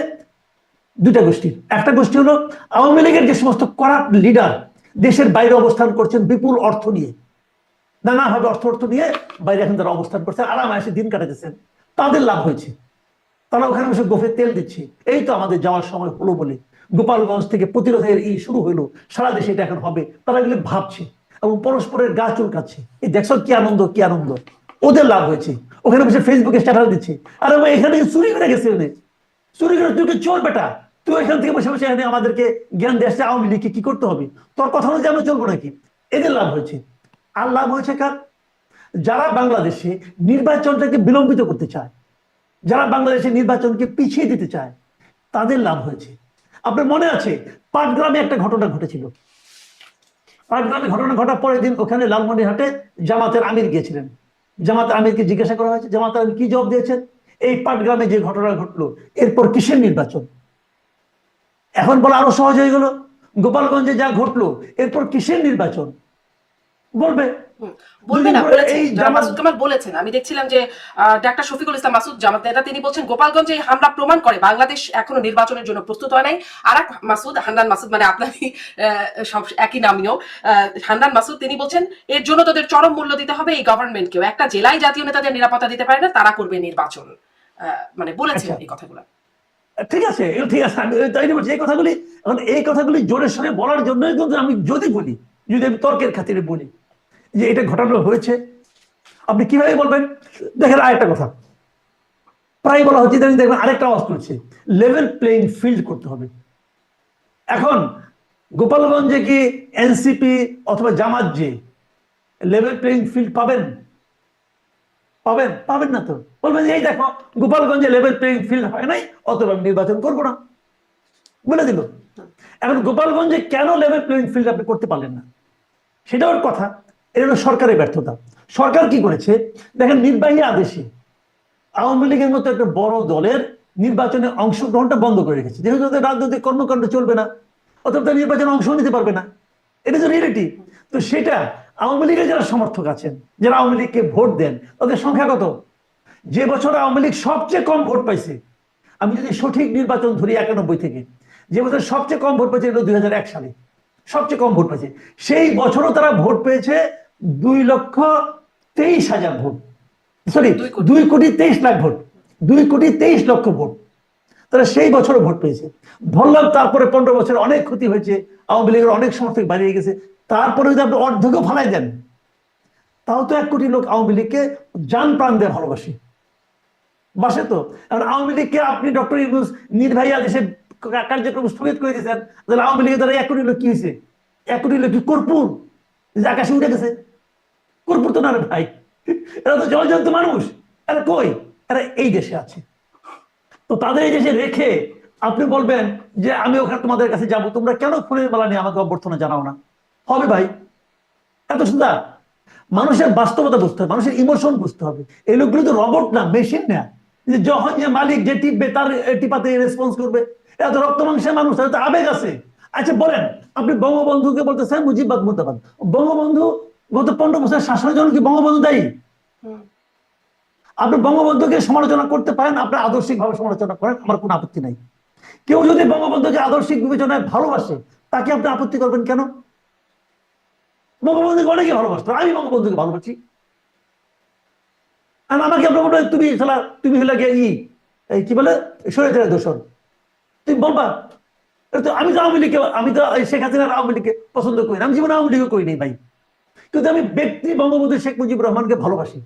দুইটা গোষ্ঠীর। একটা গোষ্ঠী হলো আওয়ামী লীগের যে সমস্ত করাপ্ট লিডার দেশের বাইরে অবস্থান করছেন বিপুল অর্থ নিয়ে, নানাভাবে অর্থ নিয়ে বাইরে এখন তারা অবস্থান করছে, আরামে এসে দিন কাটাতেছেন, তাদের লাভ হয়েছে। তারা ওখানে বসে গোফে তেল দিচ্ছে, এই তো আমাদের যাওয়ার সময় হলো বলে গোপালগঞ্জ থেকে প্রতিরোধের এই শুরু হইলো, সারা দেশে এটা এখন হবে, তারা এগুলো ভাবছে এবং পরস্পরের গা চুলকাচ্ছে। এই দেখছো কি আনন্দ, কি আনন্দ! ওদের লাভ হয়েছে, ওখানে বসে ফেসবুকে স্ট্যাটাস দিচ্ছে, আরে ভাই এখানে চুরি করে গেছে, চুরি করে, তুই চোর বেটা, তুই এখান থেকে বসে বসে এখানে আমাদেরকে জ্ঞান দিয়ে আসছে আওয়ামী লীগকে কি করতে হবে, তোর কথা অনুযায়ী আমরা চলবো নাকি? এদের লাভ হয়েছে। আর লাভ হয়েছে কার? যারা বাংলাদেশে নির্বাচনটাকে বিলম্বিত করতে চায়, যারা বাংলাদেশের নির্বাচনকে পিছিয়ে দিতে চায়, তাদের লাভ হয়েছে। আপনার মনে আছে পাটগ্রামে একটা ঘটনা ঘটেছিল। পাটগ্রামে ঘটনা ঘটার পরের দিন ওখানে লালমনিরহাটে জামাতের আমির গিয়েছিলেন। জামাতের আমিরকে জিজ্ঞাসা করা হয়েছে, জামাতের আমির কি জবাব দিয়েছেন? এই পাটগ্রামে যে ঘটনা ঘটলো এরপর কিসের নির্বাচন? এখন বলা আরো সহজ হয়ে গেল, গোপালগঞ্জে যা ঘটলো এরপর কিসের নির্বাচন বলবে। বলবে না, দুদিন পরে বলেছেন এই জনাব মাসুদ কামাল বলেছেন। আমি দেখছিলাম যে ডাক্তার শফিকুল ইসলাম মাসুদ জামাত নেতা, তিনি বলছেন গোপালগঞ্জে এই হামলা প্রমাণ করে বাংলাদেশ এখনো নির্বাচনের জন্য প্রস্তুত হয় নাই। আর এক মাসুদ, হান্নান মাসুদ, মানে আপনারই সব একই নামীয় হান্নান মাসুদ, তিনি বলছেন এর জন্য তাদের চরম মূল্য দিতে হবে এই গভর্নমেন্টকেও। একটা জেলায় জাতীয় নেতাদের নিরাপত্তা দিতে পারে না, তারা করবে নির্বাচন। মানে বলেছেন এই কথাগুলো। ঠিক আছে, এগুলো ঠিক আছে, আমি তাই বলছি এই কথাগুলি। এখন এই কথাগুলি জোরের সঙ্গে বলার জন্যই কিন্তু আমি যদি বলি, যদি আমি তর্কের খাতিরে বলি যে এটা ঘটানো হয়েছে, আপনি কিভাবে বলবেন? দেখেন আরেকটা কথা প্রায় বলা হচ্ছে, দেখবেন আরেকটা আওয়াজ করছে, লেভেল প্লেইং ফিল্ড করতে হবে। এখন গোপালগঞ্জে কি এনসিপি অথবা জামাত যে লেভেল প্লেইং ফিল্ড পাবেন? পাবেন? পাবেন না তো। বলবেন এই দেখো গোপালগঞ্জে লেভেল প্লেইং ফিল্ড হয় নাই, অথবা আমি নির্বাচন করবো না, বলে দিল। এখন গোপালগঞ্জে কেন লেভেল প্লেইং ফিল্ড আপনি করতে পারলেন না, সেটা ওর কথা। এটা হলো সরকারের ব্যর্থতা। সরকার কি করেছে দেখেন, নির্বাহী আদেশে আওয়ামী লীগের মতো একটা বড় দলের নির্বাচনে অংশগ্রহণটা বন্ধ করে রেখেছে, যেহেতু তাদের রাজনৈতিক কর্মকাণ্ড চলবে না, অথবা তারা নির্বাচনে অংশ নিতে পারবে না, এটা যে রিয়েলিটি। তো সেটা আওয়ামী লীগের যারা সমর্থক আছেন, যারা আওয়ামী লীগকে ভোট দেন, তাদের সংখ্যা কত? যে বছর আওয়ামী লীগ সবচেয়ে কম ভোট পাইছে, আমি যদি সঠিক নির্বাচন ধরি 91 থেকে, যে বছর সবচেয়ে কম ভোট পেয়েছে 2001 সালে, সবচেয়ে কম ভোট পেয়েছে, সেই বছরও তারা ভোট পেয়েছে 2,23,000 ভোট, সরি 2,23,00,000 ভোট, 2,23,00,000 ভোট তারা সেই বছরও ভোট পেয়েছে। বললাম তারপরে 15 বছর অনেক ক্ষতি হয়েছে, আওয়ামী লীগের অনেক সমর্থক বাড়িয়ে গেছে, তারপরে যদি আপনি অর্ধেকও ফালাই দেন, তাও তো 1 কোটি লোক আওয়ামী লীগকে জান প্রাণ দিয়ে ভালোবাসে, বাসে তো। এখন আওয়ামী লীগকে আপনি ডক্টর ইউনূস নির্বাহী আদেশে কার্যক্রম স্থগিত করে দিয়েছেন, তাহলে আওয়ামী লীগের দ্বারা 1 কোটি লোক কি হয়েছে? 1 কোটি লোক কি কর্পূর যে আকাশে উঠে গেছে? কর্পূর তো না রে ভাই, এরা তো জলজন্ত মানুষ। এরা কই? এরা এই দেশে আছে। তো তাদের এই দেশে রেখে আপনি বলবেন যে আমি ওখানে তোমাদের কাছে যাব, তোমরা কেন ফুলের মালা নিয়ে আমাকে অভ্যর্থনা জানাও না? হবে ভাই? এত সুন্দর। মানুষের বাস্তবতা বুঝতে হবে, মানুষের ইমোশন বুঝতে হবে। এই লোকগুলো তো রবট না, মেশিন না, যে যখন যে মালিক যে টিপবে তার টিপাতে রেসপন্স করবে। এত রক্ত মাংসের মানুষ, তাদের তো আবেগ আছে। আচ্ছা বলেন, আপনি বঙ্গবন্ধুকে বলতেছেন মুজিববাদ মুর্দাবাদ, বঙ্গবন্ধু গত 15 বছর শাসনের জন্য কি বঙ্গবন্ধু দায়ী? আপনি বঙ্গবন্ধুকে সমালোচনা করতে পারেন, আপনার আদর্শিক ভাবে সমালোচনা করেন, আমার কোনো আপত্তি নাই। কেউ যদি বঙ্গবন্ধুকে আদর্শিক বিবেচনায় ভালোবাসে, তাকে আপনি আপত্তি করবেন কেন? বঙ্গবন্ধুকে অনেকে ভালোবাসতো, আমি বঙ্গবন্ধুকে ভালোবাসি, আর আমাকে আপনার বলবে তুমি হলে কি বলে স্বৈরাচারের দোষর, তুমি বলবা। আমি তো আওয়ামী লীগকে, আমি তো শেখ হাসিনার আওয়ামী লীগকে পছন্দ করি না, আমি জীবনে আওয়ামী লীগও করি নাই ভাই, কিন্তু আমি ব্যক্তি বঙ্গবন্ধু শেখ মুজিবুর রহমানকে ভালোবাসি,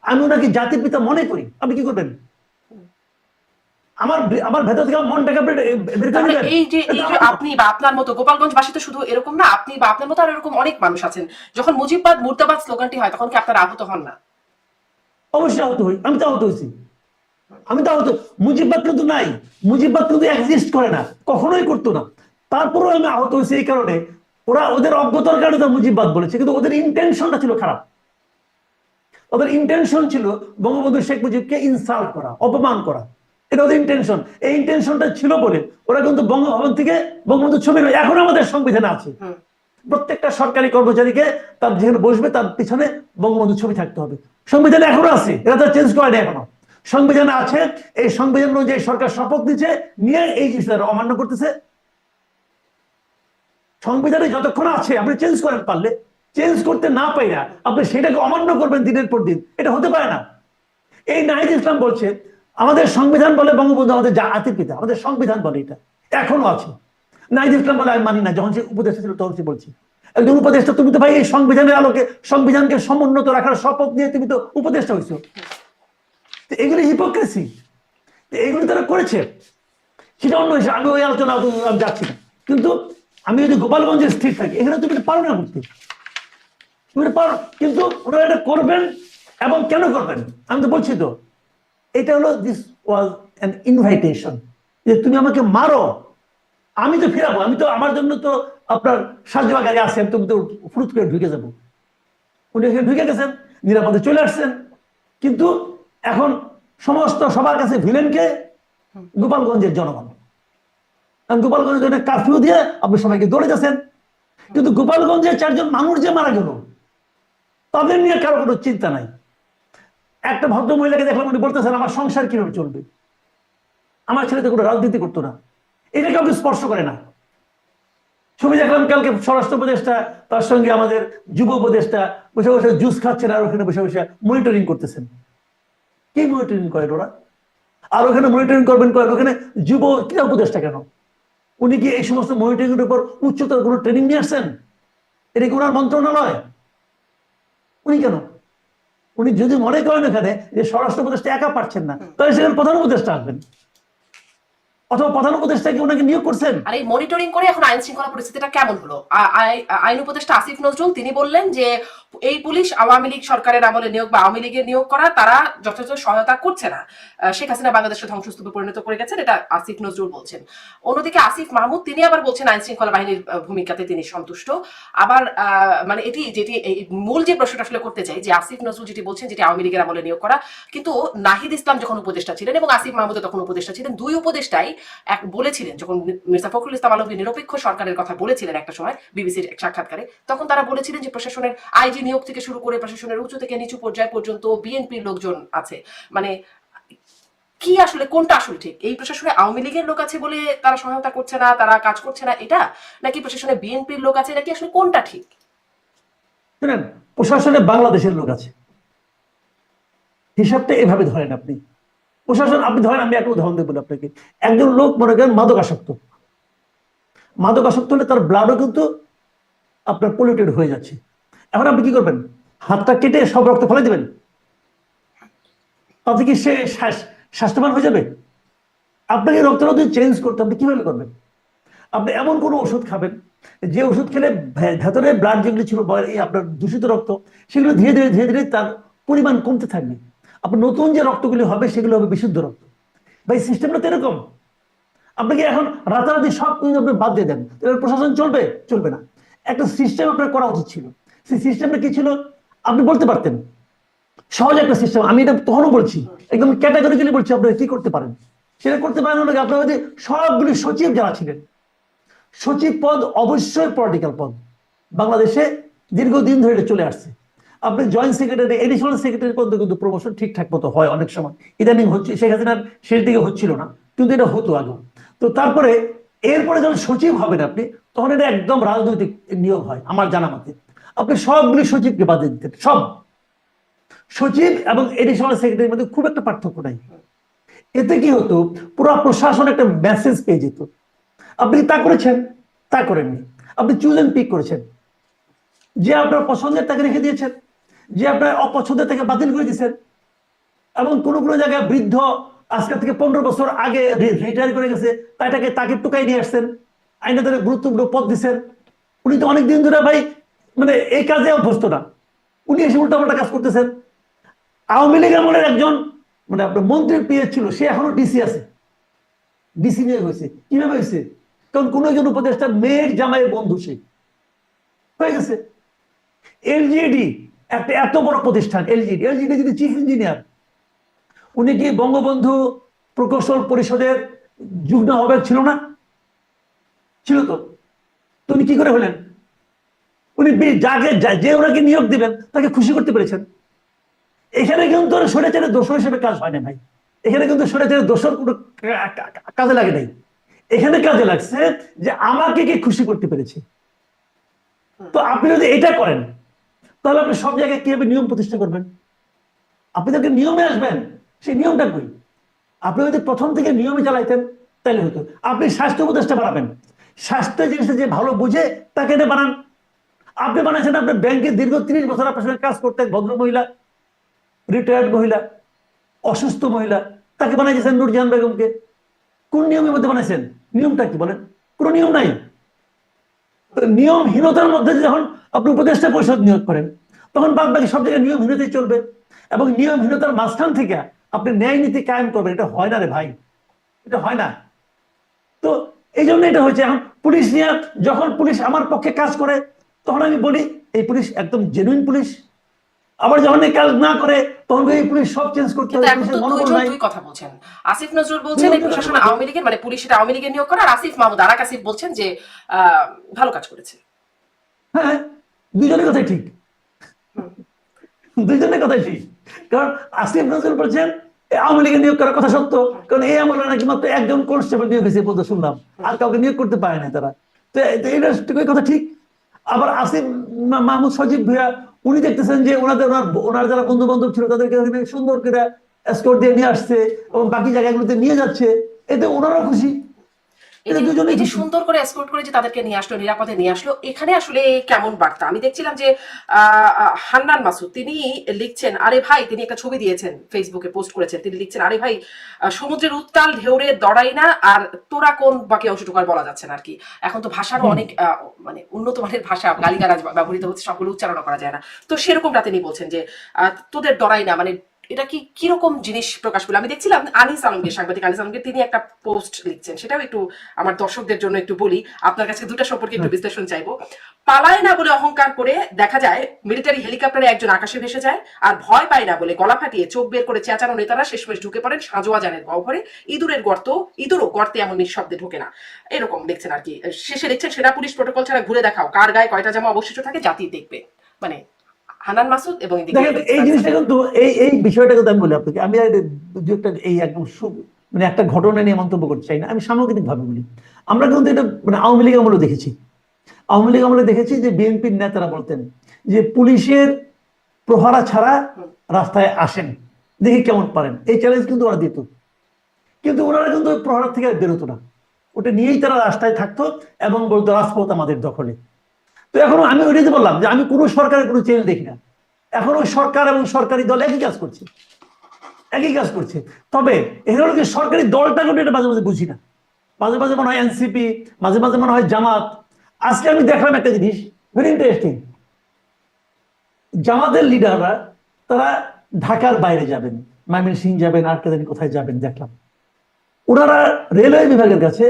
আমি ওনাকে জাতির পিতা মনে করি। আপনি কি করবেন? আমার ভেতর থেকে মনটাকে এই যে আপনি বা আপনার মতো গোপালগঞ্জবাসী তো শুধু এরকম না, আপনি বা আপনার মতো আর এরকম অনেক মানুষ আছেন, যখন মুজিববাদ মুর্দাবাদ স্লোগানটি হয় তখন কি আপনারা আহত হন না? অবশ্যই আহত হই, আমি তো আহত হয়েছি, আমি তো আহত। মুজিববাদ কিন্তু নাই, মুজিববাদ কিন্তু এক্সিস্ট করে না, কখনোই করতো না। তারপরেও আমি আহত হয়েছি এই কারণে, ওরা ওদের অজ্ঞতার কারণে তো মুজিববাদ বলেছে, কিন্তু ওদের ইন্টেনশনটা ছিল খারাপ। ওদের ইন্টেনশন ছিল বঙ্গবন্ধু শেখ মুজিবকে ইনসাল্ট করা, অপমান করা, এটা ওদের ইন্টেনশন। এই ইন্টেনশনটা ছিল বলে ওরা কিন্তু বঙ্গভবন থেকে বঙ্গবন্ধু ছবি নয়, এখন আমাদের সংবিধানে আছে, প্রত্যেকটা সরকারি কর্মচারীকে তার যেখানে বসবে তার পিছনে বঙ্গবন্ধু ছবি থাকতে হবে। সংবিধানে এখনো আছে, এটা তো চেঞ্জ করেনি এখনো, সংবিধানে আছে। এই সংবিধান অনুযায়ী সরকার শপথ দিচ্ছে, নিয়ে এই জিনিসটা অমান্য করতেছে। সংবিধানে যতক্ষণ আছে আপনি চেঞ্জ করেন, পারলে চেঞ্জ করতে না পাইরা আপনি সেটাকে অমান্য করবেন দিনের পর দিন, এটা হতে পারে না। এই নাহিদ ইসলাম বলছে আমাদের সংবিধান বলে বঙ্গবন্ধু আমাদের জাতির পিতা, আমাদের সংবিধান বলে, এটা এখনো আছে। নাহিদ ইসলাম বলে আমি মানি না, যখন সে উপদেষ্টা ছিল তখন সে বলছে। একজন উপদেষ্টা, তুমি তো ভাই এই সংবিধানের আলোকে সংবিধানকে সমুন্নত রাখার শপথ নিয়ে তুমি তো উপদেষ্টা হয়েছো, এগুলি হিপোক্রেসি, এগুলি তারা করেছে, সেটা অন্য হিসেবে। আমি ওই আলোচনা যাচ্ছি না, কিন্তু আমি যদি গোপালগঞ্জে স্থির থাকি, এখানে তুমি পারো না করতে, তুমি পারো, কিন্তু ওনারা এটা করবেন। এবং কেন করবেন আমি তো বলছি তো, এটা হলো দিস ওয়াজ অ্যান ইনভাইটেশন, যে তুমি আমাকে মারো, আমি তো ফেরাবো, আমি তো আমার জন্য তো আপনার সাজোয়া গাড়ি আছে, আমি তো ফুরুত করে ঢুকে যাবো। উনি এখানে ঢুকে গেছেন, নিরাপদে চলে আসছেন। কিন্তু এখন সমস্ত সবার কাছে ভিলেনকে গোপালগঞ্জের জনগণ। কারণ গোপালগঞ্জের জন্য কারফিউ দিয়ে আপনি সবাইকে দৌড়ে যাচ্ছেন। কিন্তু গোপালগঞ্জে 4 জন মানুষ যে মারা গেল, তাদের নিয়ে কারো কোনো চিন্তা নাই। একটা ভদ্র মহিলাকে দেখলাম, উনি বলতেছেন আমার সংসার কিভাবে চলবে, আমার ছেলে তো কোনো রাজনীতি করতো না, এটা কাউকে স্পর্শ করে না। ছবি দেখলাম কালকে স্বরাষ্ট্র উপদেষ্টা তার সঙ্গে আমাদের যুব উপদেষ্টা বসে বসে জুস খাচ্ছেন, আর ওখানে বসে বসে মনিটরিং করতেছেন। কি মনিটরিং করেন ওরা? আর ওখানে মনিটরিং করবেন করেন, ওখানে যুব ক্রীড়া উপদেষ্টা কেন? উনি কি এই সমস্ত মনিটরিং এর উপর উচ্চতর কোনো ট্রেনিং নিয়ে আসছেন? এটা কি ওনার মন্ত্রণালয়? উনি কেন? উনি যদি মনে করেন এখানে যে স্বরাষ্ট্র উপদেষ্টা একা পারছেন না, তাহলে সেখানে প্রধান উপদেষ্টা আসবেন, অথবা প্রধান উপদেষ্টা কি ওনাকে নিয়োগ করছেন? আর এই মনিটরিং করে এখন আইন শৃঙ্খলা পরিস্থিতিটা কেমন হলো? আইন উপদেষ্টা আসিফ নজরুল তিনি বললেন যে এই পুলিশ আওয়ামী লীগ সরকারের আমলে নিয়োগ বা আওয়ামী লীগের নিয়োগ করা, তারা যথাযথ সহায়তা করছে না, শেখ হাসিনা বাংলাদেশকে ধ্বংসস্তূপে পরিণত করে গেছেন, এটা আসিফ নজরুল বলছেন। অন্যদিকে আসিফ মাহমুদ তিনি আবার বলছেন আইন শৃঙ্খলা বাহিনীর ভূমিকাতে তিনি সন্তুষ্ট। আবার মানে এটি যেটি মূল যে প্রশ্নটা আসলে করতে চাই, যে আসিফ নজরুল যেটি বলছেন যেটি আওয়ামী লীগের আমলে নিয়োগ করা, কিন্তু নাহিদ ইসলাম যখন উপদেষ্টা ছিলেন এবং আসিফ মাহমুদ তখন উপদেষ্টা ছিলেন, দুই উপদেষ্টাই এক বলেছিলেন, যখন মির্জা ফখরুল ইসলাম আলমগীর নিরপেক্ষ সরকারের কথা বলেছিলেন একটা সময় বিবিসির এক সাক্ষাৎকারে, তখন তারা বলেছিলেন যে প্রশাসনের আইজি নিয়োগ থেকে শুরু করে প্রশাসনের উঁচু থেকে নিচু পর্যায় পর্যন্ত বিএনপির লোকজন আছে। মানে কি আসলে কোনটা আসলে ঠিক? এই প্রশাসনে আওয়ামী লীগের লোক আছে বলে তারা সহায়তা করছে না, তারা কাজ করছে না এটা, নাকি প্রশাসনে বিএনপির লোক আছে, নাকি আসলে কোনটা ঠিক? শুনেন, প্রশাসনে বাংলাদেশের লোক আছে, হিসাবটা এভাবে ধরেন আপনি। প্রশাসন আপনি ধরেন, আমি একটা উদাহরণ দেবো আপনাকে। একজন লোক মনে করেন মাদকাসক্ত, মাদকাসক্ত হলে তার ব্লাডও কিন্তু আপনার পলিউটেড হয়ে যাচ্ছে। এখন আপনি কি করবেন? হাতটা কেটে সব রক্ত ফেলে দিবেন? তাতে কি সে স্বাস্থ্যবান হয়ে যাবে? আপনাকে রক্তটা যদি চেঞ্জ করতে, আপনি কিভাবে করবেন? আপনি এমন কোনো ওষুধ খাবেন যে ওষুধ খেলে ভেতরে ব্লাড যেগুলো ছিল এই আপনার দূষিত রক্ত, সেগুলো ধীরে ধীরে ধীরে ধীরে তার পরিমাণ কমতে থাকবে। আপনার নতুন যে রক্তগুলি হবে সেগুলো হবে বিশুদ্ধ রক্ত। ভাই সিস্টেমটা তো এরকম। আপনাকে এখন রাতারাতি সব কিছু আপনি বাদ দিয়ে দেন, তাহলে প্রশাসন চলবে? চলবে না। একটা সিস্টেম আপনার করা উচিত ছিল। সেই সিস্টেমটা কি ছিল? আপনি বলতে পারতেন সহজ একটা সিস্টেম। আমি এটা তখনও বলছি, একদম ক্যাটাগরিক্যালি বলছি, আপনারা কি করতে পারেন সেটা করতে পারেন। আপনারা যদি সবগুলি সচিব যারা ছিলেন, সচিব পদ অবশ্যই পলিটিক্যাল পদ, বাংলাদেশে দীর্ঘদিন ধরে এটা চলে আসছে। আপনি জয়েন্ট সেক্রেটারি, এডিশনাল সেক্রেটারি পদে কিন্তু প্রমোশন ঠিকঠাক মতো হয় অনেক সময়, ইদানিং হচ্ছে, শেখ হাসিনার শেষ দিকে হচ্ছিল না, কিন্তু এটা হতো আগে। তো তারপরে এরপরে যখন সচিব হবেন আপনি, তখন এটা একদম রাজনৈতিক নিয়োগ হয় আমার জানা মতে। আপনি সবগুলি সচিবকে বাদ দিতেন, সব সচিব এবং এডিশনাল সেক্রেটারির মধ্যে খুব একটা পার্থক্য নাই। এতে কি হতো? পুরো প্রশাসন একটা মেসেজ পেয়ে যেত। আপনি তা করেছেন? তা করেননি। আপনি চুজ এন্ড পিক করেছেন, যে আপনার পছন্দের তাকে রেখে দিয়েছেন, যে আপনার অপছন্দের তাকে বাতিল করে দিয়েছেন। এবং কোনো কোনো জায়গায় বৃদ্ধ আজকে থেকে 15 বছর আগে রিটায়ার করে গেছে, তাকে টুকাই নিয়ে আসছেন, আইনে ধরে গুরুত্বপূর্ণ পদ দিচ্ছেন। উনি তো অনেকদিন ধরে ভাই মানে এই কাজে অভ্যস্ত না, উনি এসে উল্টাপাল্টা কাজ করতেছেন। আওয়ামী লীগ আমলের একজন মানে আপনার মন্ত্রীর পিএস ছিল, সে এখনো ডিসি আছে, ডিসি নিয়ে হয়েছে। কিভাবে হয়েছে? কারণ কোন একজন উপদেষ্টার মেয়ের জামাইয়ের বন্ধু সে হয়ে গেছে। এলজিডি একটা এত বড় প্রতিষ্ঠান, এলজিডি এলজিডি যদি চিফ ইঞ্জিনিয়ার, উনি কি বঙ্গবন্ধু প্রকৌশল পরিষদের যুগ্ম আহ্বায়ক ছিল না? ছিল তো। তো উনি কি করে হলেন? উনি যাকে যে ওনাকে নিয়োগ দিবেন তাকে খুশি করতে পেরেছেন। এখানে কিন্তু স্বৈরাচারের দোষর হিসেবে কাজ হয় না ভাই। এখানে কিন্তু স্বৈরাচারের দোষর কোনো কাজে লাগে নাই। এখানে কাজে লাগছে যে আমাকে কে খুশি করতে পেরেছে। তো আপনি যদি এটা করেন, তাহলে আপনি সব জায়গায় কিভাবে নিয়ম প্রতিষ্ঠা করবেন? আপনি তাকে নিয়মে আসবেন, সেই নিয়মটা কই? আপনি যদি প্রথম থেকে নিয়মে চালাইতেন তাহলে হতো। আপনি স্বাস্থ্য উপদেষ্টা বানাবেন, স্বাস্থ্য জিনিসটা যে ভালো বুঝে তাকে এটা বানান। আপনি বানাচ্ছেন আপনার ব্যাংকে দীর্ঘ 30 বছর আপনার সঙ্গে কাজ করতেন ভদ্র মহিলা, রিটায়ার্ড মহিলা, অসুস্থ মহিলা, তাকে বানাইছেন নুরজাহান বেগমকে। কোন নিয়মের মধ্যে বানাইছেন? নিয়মটা কি বলেন? কোনো নিয়ম নাই। নিয়মহীনতার মধ্যে যখন আপনি উপদেষ্টা পরিষদ নিয়োগ করেন, তখন বাদ বাকি সব জায়গায় নিয়মহীনতাই চলবে। এবং নিয়মহীনতার মাঝখান থেকে আপনি ন্যায় নীতি কায়েম করবেন, এটা হয় না রে ভাই, এটা হয় না। তো এই জন্য এটা হয়েছে। এখন পুলিশ নিয়ে যখন পুলিশ আমার পক্ষে কাজ করে তখন আমি বলি এই পুলিশ একদম জেনুইন পুলিশ, আবার যখন এই কাজ না করে তখন এই পুলিশ সব চেঞ্জ করতে কিন্তু হবে, এখন তো পুলিশের মনোবল দুইজন নাই। দুই কথা বলছেন। আসিফ নজরুল বলছেন এই প্রশাসন আওয়ামী লীগের, মানে পুলিশ এটা আওয়ামী লীগের নিয়োগ করা, আর আসিফ মাহমুদ আরাক আসিফ বলছেন যে ভালো কাজ করেছে। হ্যাঁ, দুজনের কথাই ঠিক, দুইজনের কথাই ঠিক। কারণ আসিফ নজরুল বলছেন আওয়ামী লীগের নিয়োগ করার কথা সত্য, কারণ এই আমলে নাকি মাত্র একজন কনস্টেবল নিয়োগ হয়েছে বলতে শুনলাম, আর কাউকে নিয়োগ করতে পারে না তারা। তো এটা কথা ঠিক। আবার আসিফ মাহমুদ সজীব ভুইয়া উনি দেখতেছেন যে ওনার যারা বন্ধু বান্ধব ছিল তাদেরকে সুন্দর করে এসকর্ট দিয়ে নিয়ে আসছে এবং বাকি জায়গাগুলোতে নিয়ে যাচ্ছে, এতে ওনারাও খুশি। এই এটা যে দুজনেই এই যে খুশি। সুন্দর করে এসকর্ট করে যে তাদেরকে নিয়ে আসলো, নিরাপদে নিয়ে আসলো, এখানে আসলে কেমন বার্তা? আমি দেখছিলাম যে হান্নান মাসুদ তিনি লিখছেন, আরে ভাই, তিনি একটা ছবি দিয়েছেন, ফেসবুকে পোস্ট করেছেন, তিনি লিখছেন, আরে ভাই, সমুদ্রের উত্তাল ঢেউরে দড়াই না, আর তোরা কোন বাকি অংশটুকু আর বলা যাচ্ছে না আর কি। এখন তো ভাষারও অনেক মানে উন্নত মানের ভাষা, গালিগালাজ ব্যবহৃত হচ্ছে, সবগুলো উচ্চারণ করা যায় না। তো সেরকমটা তিনি বলছেন যে তোদের ডরাই না, মানে এটা কি কিরকম জিনিস প্রকাশ পেল? আমি দেখছিলাম আনিস আলমগীর, সাংবাদিক আনিস আলমগীর, তিনি একটা পোস্ট লিখছেন, সেটাও একটু আমার দর্শকদের জন্য একটু বলি, আপনার কাছে দুটা সম্পর্কে একটু বিশ্লেষণ চাইবো। পালায় না বলে অহংকার করে দেখা যায় মিলিটারি হেলিকপ্টারে একজন আকাশে ভেসে যায়, আর ভয় পায় না বলে গলা ফাটিয়ে চোখ বের করে চেঁচানো নেতারা শেষমেশ ঢুকে পড়েন সাঁজোয়া জানের গহ্বরে। ইঁদুরের ইঁদুরও গর্তে এমন নিঃশব্দে ঢোকে না। এরকম লিখছেন আর কি। শেষে লিখছেন, সেনা পুলিশ প্রটোকল ছাড়া ঘুরে দেখাও কার গায়ে কয়টা জামা অবশিষ্ট থাকে, জাতি দেখবে। মানে হানান মাসুদ এবং দেখেন এই জিনিসটা কিন্তু এই বিষয়টা কিন্তু আমি বলি আপনাকে, আমি আর দু একটা এই একদম মানে একটা ঘটনা নিয়ে মন্তব্য করতে চাই না, আমি সামগ্রিক ভাবে বলি। আমরা কিন্তু এটা মানে আওয়ামী লীগ আমলে দেখেছি, আওয়ামী লীগ আমলে দেখেছি যে বিএনপির নেতারা বলতেন যে পুলিশের প্রহারা ছাড়া রাস্তায় আসেন, দেখি কেমন পারেন, এই চ্যালেঞ্জ কিন্তু ওরা দিত। কিন্তু ওনারা কিন্তু ওই প্রহার থেকে বেরোতো না, ওটা নিয়েই তারা রাস্তায় থাকতো এবং বলতো রাজপথ আমাদের দখলে। তো এখন আমি ওইটাই বললাম যে আমি কোনো সরকারের কোনো চেঞ্জ দেখি না, এখন ওই সরকার এবং সরকারি দল একই কাজ করছে, একই কাজ করছে। তবে এখানে হলো কি সরকারি দলটা কিন্তু এটা মাঝে মাঝে বুঝি না, মাঝে মাঝে মনে হয় এনসিপি, মাঝে মাঝে মনে হয় জামাত। আজকে আমি দেখলাম একটা জিনিস ভেরি ইন্টারেস্টিং, জামাতের লিডাররা তারা ঢাকার বাইরে যাবেন, ময়মনসিংহ যাবেন, আর কেদানি কোথায় যাবেন দেখলাম। ওনারা রেলওয়ে বিভাগের কাছে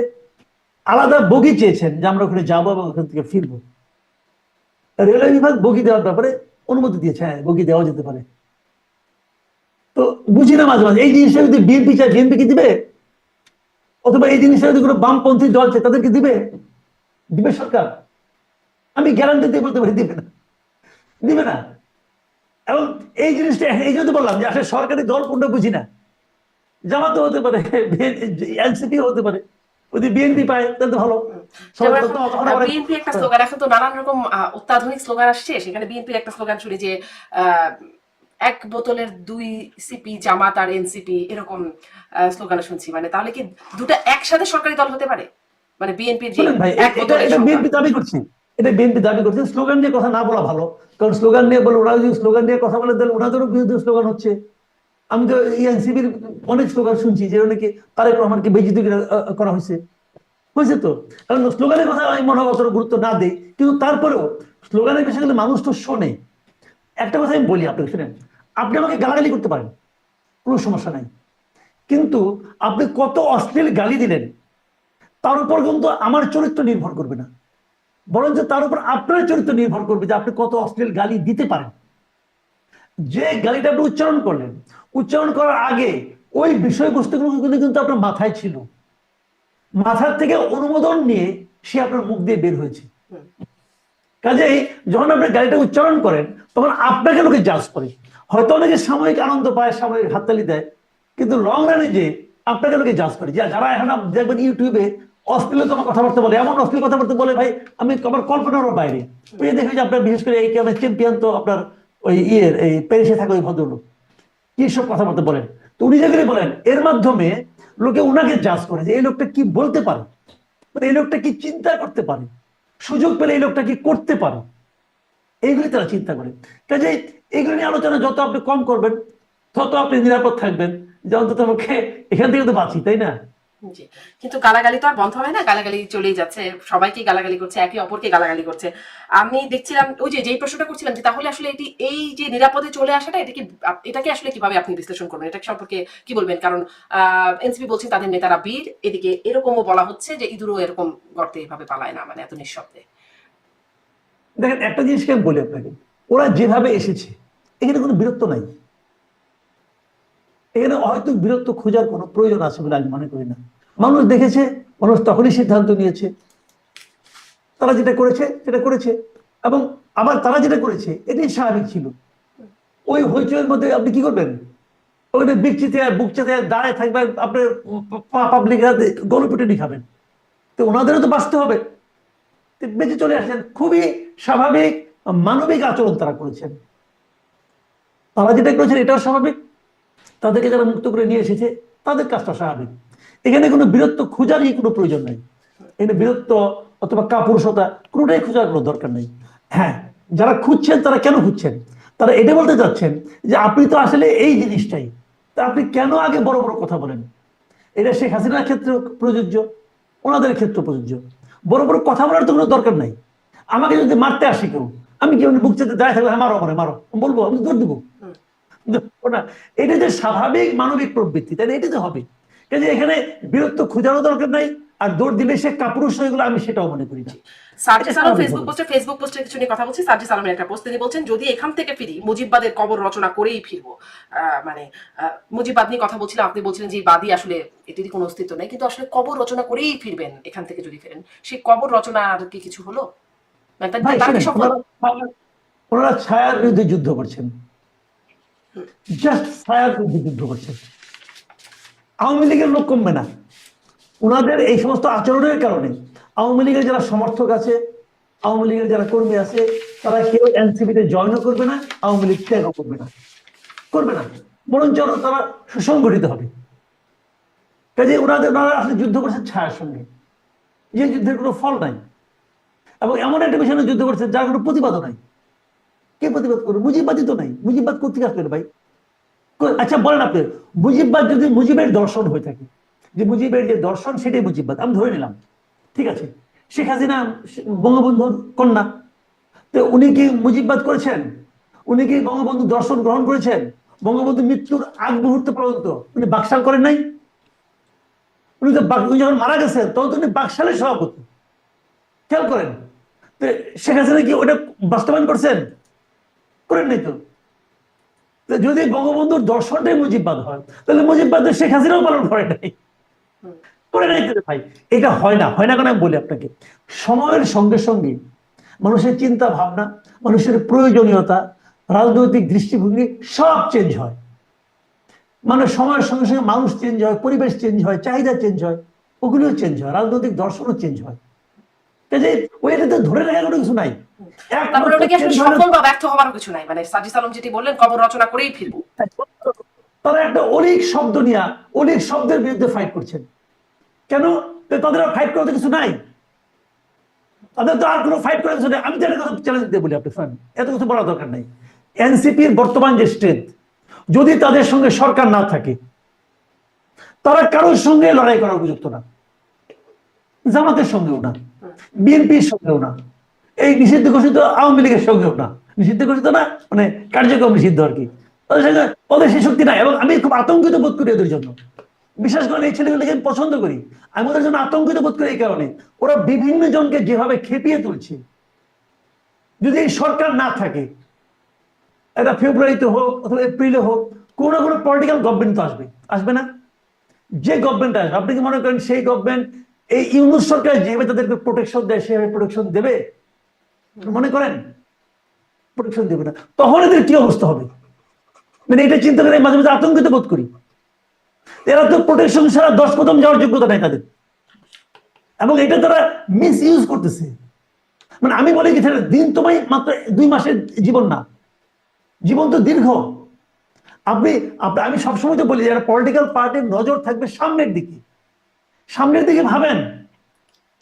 আলাদা বগি চেয়েছেন যে আমরা ওখানে যাবো এবং ওখান থেকে ফিরবো। রেলওয়ে বিভাগ বগি দেওয়ার ব্যাপারে অনুমতি দিয়েছে, হ্যাঁ বগি দেওয়া যেতে পারে। তো বুঝি না মাঝে মাঝে এই জিনিসটা যদি বিএনপি চায় বিএনপি কি দিবে, অথবা এই জিনিসটা যদি কোনো বামপন্থী দল চায় তাদেরকে দিবে, দিবে সরকার? আমি গ্যারান্টি দিয়ে বলতে পারি দিবে না, দিবে না। এবং এই জিনিসটা এই জন্য বললাম যে আসলে সরকারি দল কোনটা বুঝি না, জামাতও হতে পারে, এনসিপি হতে পারে, যদি বিএনপি পায় তাহলে তো ভালো। বিএনপি একটা স্লোগান, এখন তো নানান রকম অত্যাধুনিক স্লোগান আসছে, সেখানে বিএনপির একটা স্লোগান শুনি যে এক বোতলের দুই সিপি, জামাত আর এনসিপি, এরকম স্লোগান শুনছি। মানে তাহলে কি দুটো একসাথে সরকারি দল হতে পারে? মানে বিএনপির যে ভাই এক বোতলের এটা বিএনপি দাবি করছে, এটা বিএনপি দাবি করছে, স্লোগান নিয়ে কথা না বলা ভালো, কারণ স্লোগান নিয়ে বলে ওরা যদি স্লোগান নিয়ে কথা বলে তাহলে ওনাদেরও বিরুদ্ধে স্লোগান হচ্ছে। আমি তো এনসিপির অনেক স্লোগান শুনছি যে নাকি তারেক রহমানকে বেইজ্জতি করা হয়েছে, হয়েছে তো। কারণ স্লোগানের কথা আমি মনে হয় অতটা গুরুত্ব না দেই, কিন্তু তারপরেও স্লোগানের বিষয়গুলো মানুষ তো শোনে। একটা কথা আমি বলি আপনাকে, শুনেন, আপনি আমাকে গালাগালি করতে পারেন, কোনো সমস্যা নাই, কিন্তু আপনি কত অশ্লীল গালি দিলেন তার উপর কিন্তু আমার চরিত্র নির্ভর করবে না, বরঞ্চ তার উপর আপনার চরিত্র নির্ভর করবে যে আপনি কত অশ্লীল গালি দিতে পারেন। যে গালিটা আপনি উচ্চারণ করলেন, উচ্চারণ করার আগে ওই বিষয়বস্তুগুলো কিন্তু আপনার মাথায় ছিল, মাথার থেকে অনুমোদন নিয়ে সে আপনার মুখ দিয়ে বের হয়েছে। কাজেই যখন আপনি গালিটা উচ্চারণ করেন তখন আপনাকে লোকে জাজ করে, হয়তো অনেকে সাময়িক আনন্দ পায়, সাময়িক হাততালি দেয়, কিন্তু লং রানে যে আপনাকে লোকে জাজ করে। যারা এখন দেখবেন ইউটিউবে অশ্লীলতম কথাবার্তা বলে, এমন অশ্লীল কথাবার্তা বলে ভাই আমি আমার কল্পনারও বাইরে। দেখি যে আপনার বিশেষ করে এই চ্যাম্পিয়ন তো আপনার ওই এই প্যারিসে থাকে ওই ভদ্রলোক, কি সব কথাবার্তা বলেন। তো উনি যেগুলি বলেন এর মাধ্যমে লোকে উনাকে জাজ করে যে এই লোকটা কি বলতে পারে, মানে এই লোকটা কি চিন্তা করতে পারে, সুযোগ পেলে এই লোকটা কি করতে পারে, এইগুলি তারা চিন্তা করে। কাজে এইগুলি নিয়ে আলোচনা যত আপনি কম করবেন তত আপনি নিরাপদ থাকবেন, যে অন্তত পক্ষে এখান থেকে তো বাঁচি, তাই না? জি, কিন্তু গালাগালি তো আর বন্ধ হয় না, গালাগালি চলেই যাচ্ছে, সবাইকে গালাগালি করছে, একে অপরকে গালাগালি করছে। আমি দেখছিলাম ওই যে যেই প্রশ্নটা করছিলাম যে তাহলে আসলে এটি এই যে নিরাপদে চলে আসাটা এটা কি এটাকে আসলে কিভাবে আপনি বিশ্লেষণ করবেন, এটা সম্পর্কে কি বলবেন? কারণ এনসিপি বলছেন তাদের নেতারা বীর, এদিকে এরকমও বলা হচ্ছে যে ইঁদুরও এরকম গর্তে এভাবে পালায় না, মানে এত নিঃশব্দে। দেখেন একটা জিনিসকে আমি বলি আপনাকে, ওরা যেভাবে এসেছে এখানে কোনো বিরক্ত নাই, এখানে হয়তো বিরক্ত খোঁজার কোনো প্রয়োজন আছে বলে আমি মনে করি না। মানুষ দেখেছে, মানুষ তখনই সিদ্ধান্ত নিয়েছে, তারা যেটা করেছে সেটা করেছে, এবং আবার তারা যেটা করেছে এটাই স্বাভাবিক ছিল। ওই হইচইয়ের মধ্যে আপনি কি করবেন? ওখানে বিকচিতে বুক চেতে দাঁড়ায় থাকবেন, আপনার পাবলিক গণপিটুনি খাবেন। তো ওনাদেরও তো বাঁচতে হবে, তো বেঁচে চলে আসেন, খুবই স্বাভাবিক মানবিক আচরণ তারা করেছেন। তারা যেটা করেছেন এটাও স্বাভাবিক, তাদেরকে যারা মুক্ত করে নিয়ে এসেছে তাদের কাজটা স্বাভাবিক। এখানে কোনো বীরত্ব খোঁজারই কোনো প্রয়োজন নেই, এখানে বীরত্ব অথবা কাপুরুষতা কোনোটাই খোঁজার কোনো দরকার নেই। হ্যাঁ, যারা খুঁজছেন তারা কেন খুঁজছেন? তারা এটা বলতে চাচ্ছেন যে আপনি তো আসলে এই জিনিসটাই, তা আপনি কেন আগে বড় বড় কথা বলেন? এটা শেখ হাসিনার ক্ষেত্রে প্রযোজ্য, ওনাদের ক্ষেত্রে প্রযোজ্য। বড় বড় কথা বলার তো কোনো দরকার নাই। আমাকে যদি মারতে আসে কেউ, আমি কি বুক চেতে দাঁড়িয়ে থাকবো, হ্যাঁ মারো মারো মারো বলবো, আমি দৌড় দেবো না? এটা যে স্বাভাবিক মানবিক প্রবৃত্তি, তাই এটা তো হবে। কাজে এখানে বীরত্ব খোঁজারও দরকার নাই, আর দৌড় দিলে সে কাপুরুষ হয়ে গেলো আমি সেটাও মনে করি না। সার্জিস আলম ফেসবুক পোস্টে কিছু নিয়ে কথা বলছি। সার্জিস আলমের একটা পোস্ট তিনি বলছেন যদি এখান থেকে ফিরি মুজিববাদের কবর রচনা করেই ফিরবো। মানে মুজিববাদ নিয়ে কথা বলছিলাম, আপনি বলছিলেন যে বাদী আসলে এটিরই কোনো অস্তিত্ব নেই, কিন্তু আসলে কবর রচনা করেই ফিরবেন এখান থেকে যদি ফেরেন। সেই কবর রচনা আর কি কিছু হলো? মানে ভাই তারা কি শোনেন, সফল? ওনারা ছায়ার বিরুদ্ধে যুদ্ধ করছেন, জাস্ট ছায়ার বিরুদ্ধে যুদ্ধ করছেন। আওয়ামী লীগের লোক কমবে না ওনাদের এই সমস্ত আচরণের কারণে। আওয়ামী লীগের যারা সমর্থক আছে, আওয়ামী লীগের যারা কর্মী আছে, তারা কেউ এনসিপিতে জয়েনও করবে না, আওয়ামী লীগ ত্যাগও করবে না, করবে না, বরঞ্চ তারা সুসংগঠিত হবে। কাজে ওনারা আসলে যুদ্ধ করছেন ছায়ার সঙ্গে, যে যুদ্ধের কোনো ফল নাই, এবং এমন একটা বিষয়ে যুদ্ধ করছে যার কোনো প্রতিবাদও নাই। কে প্রতিবাদ করবে? মুজিববাদী তো নাই, মুজিববাদ কোথেকে আসবে ভাই? আচ্ছা বলেন আপনি, মুজিববাদ যদি মুজিবের দর্শন হয়ে থাকে, যে মুজিবের যে দর্শন সেটাই মুজিববাদ, আমি ধরে নিলাম, ঠিক আছে, শেখ হাসিনা বঙ্গবন্ধুর কন্যা, তো উনি কি মুজিববাদ করেছেন? উনি কি বঙ্গবন্ধু দর্শন গ্রহণ করেছেন? বঙ্গবন্ধু মৃত্যুর আগ মুহূর্ত পর্যন্ত উনি বাকশাল করেন নাই? উনি তো উনি যখন মারা গেছেন তখন তো উনি বাকশালের সভাপতি, খেয়াল করেন। তো শেখ হাসিনা কি ওটা বাস্তবায়ন করছেন? করেন নাই তো। যদি বঙ্গবন্ধুর দর্শনটাই মুজিববাদ হয়, তাহলে মুজিববাদ শেখ হাসিনাও পালন করে নাই, করে নাই তো ভাই। এটা হয় না, হয় না কেন আমি বলি আপনাকে, সময়ের সঙ্গে সঙ্গে মানুষের চিন্তা ভাবনা, মানুষের প্রয়োজনীয়তা, রাজনৈতিক দৃষ্টিভঙ্গি সব চেঞ্জ হয়। মানে সময়ের সঙ্গে সঙ্গে মানুষ চেঞ্জ হয়, পরিবেশ চেঞ্জ হয়, চাহিদা চেঞ্জ হয়, ওগুলিও চেঞ্জ হয়, রাজনৈতিক দর্শনও চেঞ্জ হয়। কাজে ওইটাতে ধরে রাখার কোনো কিছু নাই। তারপরে ওটা কি আসলে সফল বা ব্যর্থ হওয়ার কিছু নাই? মানে সার্জিস আলম যেটি বললেন কবর রচনা করেই ফিরবো, তারা একটা অলিক শব্দ নিয়ে অলিক শব্দের বিরুদ্ধে ফাইট করছেন। কেন? তাদের আর ফাইট করতে কিছু নাই, তাদের তো আর কোনো ফাইট করার কিছু নেই। আমি তো একটা কথা চ্যালেঞ্জ দিয়ে বলি আপনি শুনেন, এত কিছু বলার দরকার নাই। এনসিপির বর্তমান যে স্ট্রেংথ, যদি তাদের সঙ্গে সরকার না থাকে, তারা কারোর সঙ্গে লড়াই করার উপযুক্ত না, জামাতের সঙ্গেও না, বিএনপির সঙ্গেও না, এই নিষিদ্ধ ঘোষিত আওয়ামী লীগের সঙ্গেও না। নিষিদ্ধ ঘোষিত না মানে কার্যক্রম নিষিদ্ধ আর কি, তাদের সঙ্গে ওদের সেই শক্তি নাই। এবং আমি খুব আতঙ্কিত বোধ করি ওদের জন্য, বিশেষ করে এই ছেলেগুলোকে আমি পছন্দ করি, আমি ওদের জন্য আতঙ্কিত বোধ করি এই কারণে, ওরা বিভিন্ন জনকে যেভাবে খেপিয়ে তুলছে। যদি এই সরকার না থাকে, এটা ফেব্রুয়ারিতে হোক অথবা এপ্রিলে হোক, কোনো না কোনো পলিটিক্যাল গভর্নমেন্ট তো আসবে, আসবে না? যে গভর্নমেন্ট আসবে, আপনি কি মনে করেন সেই গভর্নমেন্ট এই ইউনূস সরকার যেভাবে তাদেরকে প্রোটেকশন দেয় সেভাবে প্রোটেকশন দেবে? মনে করেন প্রোটেকশন দেবে না। তখন এদের কি অবস্থা হবে? মানে এটা চিন্তা করে মাঝে মাঝে আতঙ্কিত বোধ করি। এরা তো প্রোটেকশন ছাড়া 10 কদম যাওয়ার যোগ্যতা নেই তাদের, এবং এটা তারা মিস ইউজ করতেছে। মানে আমি বলি কি, দিন তোমায় মাত্র 2 মাসের জীবন না, জীবন তো দীর্ঘ। আপনি আমি সবসময় তো বলি যারা পলিটিক্যাল পার্টির নজর থাকবে সামনের দিকে, সামনের দিকে ভাবেন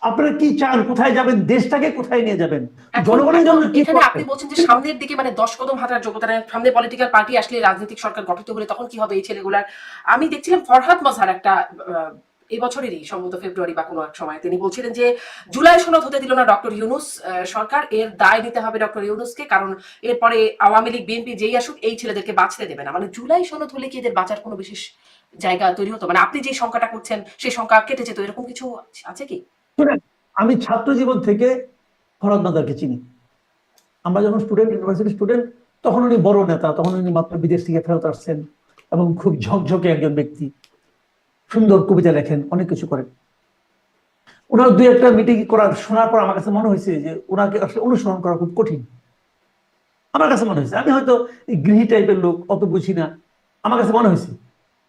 আপনারা কি চান, কোথায় যাবেন, দেশটাকে কোথায় নিয়ে যাবেন, জনগণের জন্য কি এখানে আপনি বলছেন যে সামনের দিকে মানে 10 কদম হাঁটার যোগ্যতা নেই, সামনে পলিটিক্যাল পার্টি আসলে রাজনৈতিক সরকার গঠিত হলে তখন কি হবে এই ছেলেগুলার? আমি দেখছিলাম ফরহাদ মজহার একটা এই বছরেরই সম্ভবত ফেব্রুয়ারি বা কোনো এক সময় তিনি বলছিলেন যে জুলাই সনদ হতে দিল না ডক্টর ইউনূস সরকার, এর দায় নিতে হবে ডক্টর ইউনূসকে, কারণ এরপরে আওয়ামী লীগ বিএনপি যেই আসুক এই ছেলেদেরকে বাঁচতে দেবে না। মানে জুলাই সনদ হলে কি এদের বাঁচার কোনো বিশেষ জায়গা তৈরি হতো? মানে আপনি যে সংখ্যাটা করছেন সেই সংখ্যা কেটে যেত, এরকম কিছু আছে কি? শুনেন, আমি ছাত্র জীবন থেকে ফরহাদ নাদারকে চিনি। আমরা যখন স্টুডেন্ট, ইউনিভার্সিটি স্টুডেন্ট, তখন উনি বড় নেতা, তখন উনি মাত্র বিদেশ থেকে ফেরত আসছেন এবং খুব ঝকঝকে একজন ব্যক্তি, সুন্দর কবিতা লেখেন, অনেক কিছু করেন। ওনার দুই একটা মিটিং করার শোনার পর আমার কাছে মনে হয়েছে যে ওনাকে আসলে অনুসরণ করা খুব কঠিন। আমার কাছে মনে হয়েছে, আমি হয়তো গৃহী টাইপের লোক, অত বুঝি না, আমার কাছে মনে হয়েছে।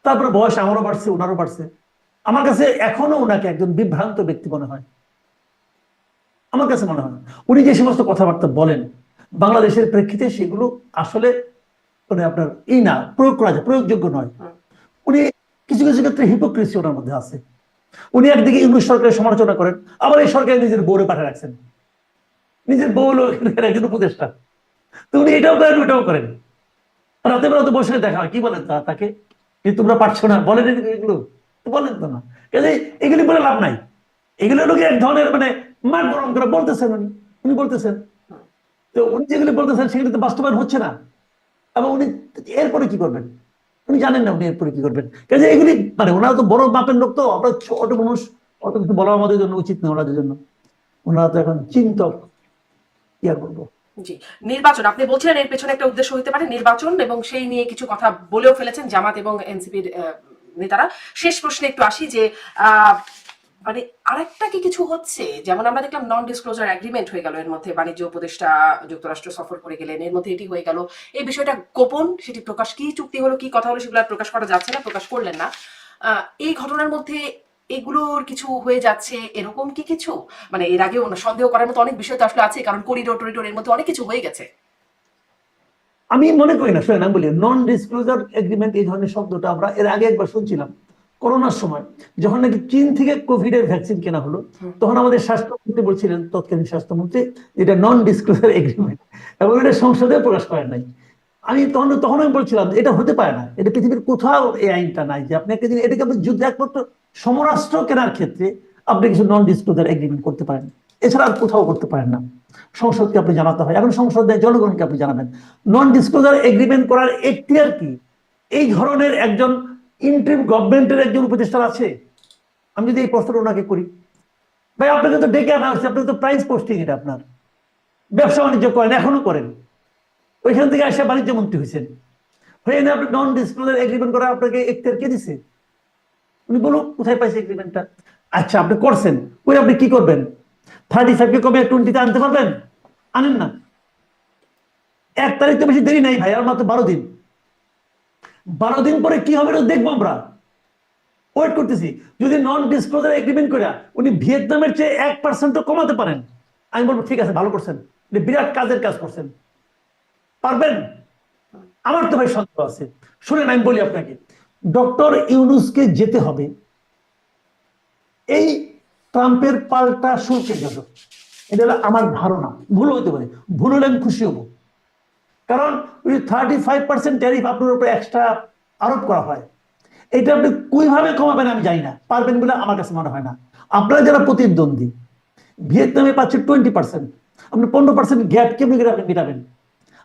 তারপরে বয়স আমারও বাড়ছে, ওনারও বাড়ছে, আমার কাছে এখনো ওনাকে একজন বিভ্রান্ত ব্যক্তি মনে হয়। আমার কাছে মনে হয় উনি যে সমস্ত কথাবার্তা বলেন বাংলাদেশের প্রেক্ষিতে, সেগুলো আসলে মানে আপনার না প্রয়োগ করা যায়, প্রয়োগযোগ্য নয়। উনি কিছু কিছু ক্ষেত্রে হিপোক্রেসি ওনার মধ্যে আছে। উনি একদিকে ইংলিশ সরকারের সমালোচনা করেন, আবার এই সরকার নিজের বউরে পাঠিয়ে রাখছেন, নিজের বউ হলো একজন উপদেষ্টা, তো উনি এটাও করেন ওটাও করেন। রাতে বেলা তো বসে দেখা হয়, কি বলেন তাকে যে তোমরা পারছো না, বলেন এগুলো তো বলেন তো না, কাজে এগুলি বলে লাভ নাই। এগুলো হলো এক ধরনের মানে মাঠ গরম করে বলতেছেন উনি, উনি বলতেছেন, তো উনি যেগুলি বলতেছেন সেগুলি তো বাস্তবায়ন হচ্ছে না। এবং উনি এরপরে কি করবেন উনি জানেন না, উনি এরপরে কি করবেন। কাজে এগুলি মানে ওনারা তো বড় মাপের লোক, তো আমরা ছোট মানুষ, অত কিছু বলা আমাদের জন্য উচিত না ওনাদের জন্য। ওনারা তো এখন চিন্তক, কি আর বলবো। জি, নির্বাচন আপনি বলছিলেন এর পেছনে একটা উদ্দেশ্য হতে পারে নির্বাচন, এবং সেই নিয়ে কিছু কথা বলেও ফেলেছেন জামাত এবং এনসিপির নেতারা। শেষ প্রশ্নে একটু আসি যে মানে আরেকটা কি কিছু হচ্ছে? যেমন আমরা দেখলাম নন ডিসক্লোজার এগ্রিমেন্ট হয়ে গেল, এর মধ্যে বাণিজ্য উপদেষ্টা যুক্তরাষ্ট্র সফর করে গেলেন, এর মধ্যে এটি হয়ে গেল। এই বিষয়টা গোপন, সেটি প্রকাশ, কি চুক্তি হলো, কি কথা হলো, সেগুলো আর প্রকাশ করা যাচ্ছে না, প্রকাশ করলেন না। এই ঘটনার মধ্যে এগুলোর কিছু হয়ে যাচ্ছে, এরকম কি কিছু? মানে এর আগেও সন্দেহ করার মতো অনেক বিষয় তো আসলে আছে, কারণ করিডোর টরিডোর এর মধ্যে অনেক কিছু হয়ে গেছে। আমি মনে করি না, শোনেন আমি বলি, নন ডিসক্লোজার এগ্রিমেন্ট এই ধরনের শব্দটা আমরা এর আগে একবার শুনছিলাম করোনার সময়, যখন নাকি চীন থেকে কোভিড এর ভ্যাকসিন কেনা হলো, তখন আমাদের স্বাস্থ্যমন্ত্রী বলছিলেন, তৎকালীন স্বাস্থ্যমন্ত্রী, এটা নন ডিসক্লোজার এগ্রিমেন্ট, এবং এটা সংসদে প্রকাশ করেন নাই। আমি তখন আমি বলছিলাম এটা হতে পারে না, এটা পৃথিবীর কোথাও এই আইনটা নাই যে আপনি একটা জিনিস, এটাকে আপনি যুদ্ধ একমাত্র সমরাস্ত্র কেনার ক্ষেত্রে আপনি কিছু নন ডিসক্লোজার এগ্রিমেন্ট করতে পারেন, এছাড়া আর কোথাও করতে পারেন না। সংসদকে আপনি জানাতে হয়, এখন সংসদে জনগণকে আপনি জানাবেন। নন ডিসক্লোজার এগ্রিমেন্ট করার এখতিয়ার কি এই ধরনের একজন ইন্টারিম গভর্নমেন্টের একজন উপদেষ্টা আছে? আমি যদি এই প্রশ্নটা ওনাকে করি, ভাই আপনাকে তো ডেকে আনা হচ্ছে, আপনাকে তো প্রাইস পোস্টিং, এটা আপনার ব্যবসা বাণিজ্য করেন, এখনো করেন, ওইখান থেকে এসে বাণিজ্য মন্ত্রী হয়েছেন, হয়ে না আপনি নন ডিসক্লোজার এগ্রিমেন্ট করা আপনাকে এখতিয়ার কে দিছে? উনি বলুন কোথায় পাইছে এগ্রিমেন্টটা। আচ্ছা আপনি করছেন, ওই আপনি কি করবেন? 35 কে কমে 20-তে আনতে পারবেন? আনেন না। 1 তারিখ তো বেশি দেরি নাই ভাই, আর মাত্র 12 দিন। 12 দিন পরে কি হবে দেখবো আমরা, ওয়েট করতেছি। যদি নন ডিসক্লোজার এগ্রিমেন্ট করে উনি ভিয়েতনামের চেয়ে 1% কমাতে পারেন, আমি বলবো ঠিক আছে, ভালো করছেন, বিরাট কাজের কাজ করছেন। পারবেন? আমার তো ভাই সন্দেহ আছে। শুনেন আমি বলি আপনাকে, ডক্টর ইউনূসকে যেতে হবে এই ট্রাম্পের পাল্টা শুল্কের জন্য। এটা হলো আমার ধারণা, ভুল হতে পারে, ভুল হলে আমি খুশি হব। কারণ ওই 35% ট্যারিফ আপনার উপরে এক্সট্রা আরোপ করা হয়, এটা আপনি কিভাবে কমাবেন আমি জানি না, পারবেন বলে আমার কাছে মনে হয় না। আপনারা যারা প্রতিদ্বন্দ্বী, ভিয়েতনামে পাচ্ছে 20%, আপনি 15% গ্যাপ কেমনি আপনি মেটাবেন?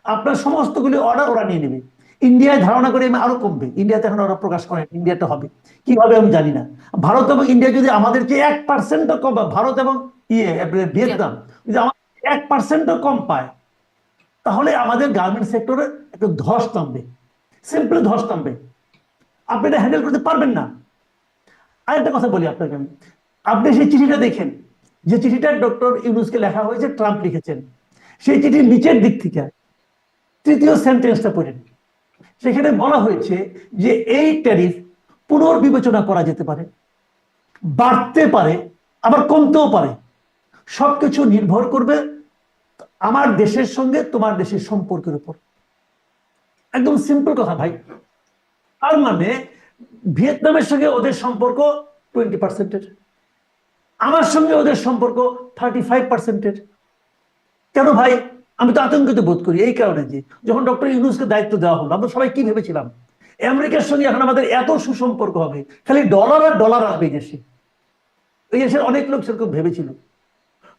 আপনার সমস্তগুলি অর্ডার ওরা নিয়ে নেবে। ইন্ডিয়ায় ধারণা করে আরো কমবে, ইন্ডিয়াতে এখন ওরা প্রকাশ করে ইন্ডিয়াতে হবে, কিভাবে আমি জানি না। ভারত এবং ইন্ডিয়া যদি আমাদের যে 1%ও কম, ভারত এবং ভিয়েতনাম যদি আমাদের 1%ও কম পায়, তাহলে আমাদের গার্মেন্ট সেক্টরে একটু ধস নামবে, সিম্পলি ধস নামবে। আপনি এটা হ্যান্ডেল করতে পারবেন না। আরেকটা কথা বলি আপনাকে আমি, আপনি সেই চিঠিটা দেখেন, যে চিঠিটা ডক্টর ইউনূসকে লেখা হয়েছে, ট্রাম্প লিখেছেন, সেই চিঠির নিচের দিক থেকে 3য় সেন্টেন্সটা পড়েন। সেখানে বলা হয়েছে যে এই ট্যারিফ পুনর্বিবেচনা করা যেতে পারে, বাড়তে পারে, আবার কমতেও পারে, সবকিছু নির্ভর করবে আমার দেশের সঙ্গে তোমার দেশের সম্পর্কের উপর। একদম সিম্পল কথা ভাই। তার মানে ভিয়েতনামের সঙ্গে ওদের সম্পর্ক 20%, আমার সঙ্গে ওদের সম্পর্ক 35%। কেন ভাই? আমি তো আতঙ্কিত বোধ করি এই কারণে যে যখন ডক্টর ইউনূসকে দায়িত্ব দেওয়া হলো, আমরা সবাই কি ভেবেছিলাম আমেরিকার সঙ্গে এখন আমাদের এত সুসম্পর্ক হবে, খালি ডলার আর ডলার আসবে এই দেশে। এই দেশের অনেক লোক সেরকম ভেবেছিল।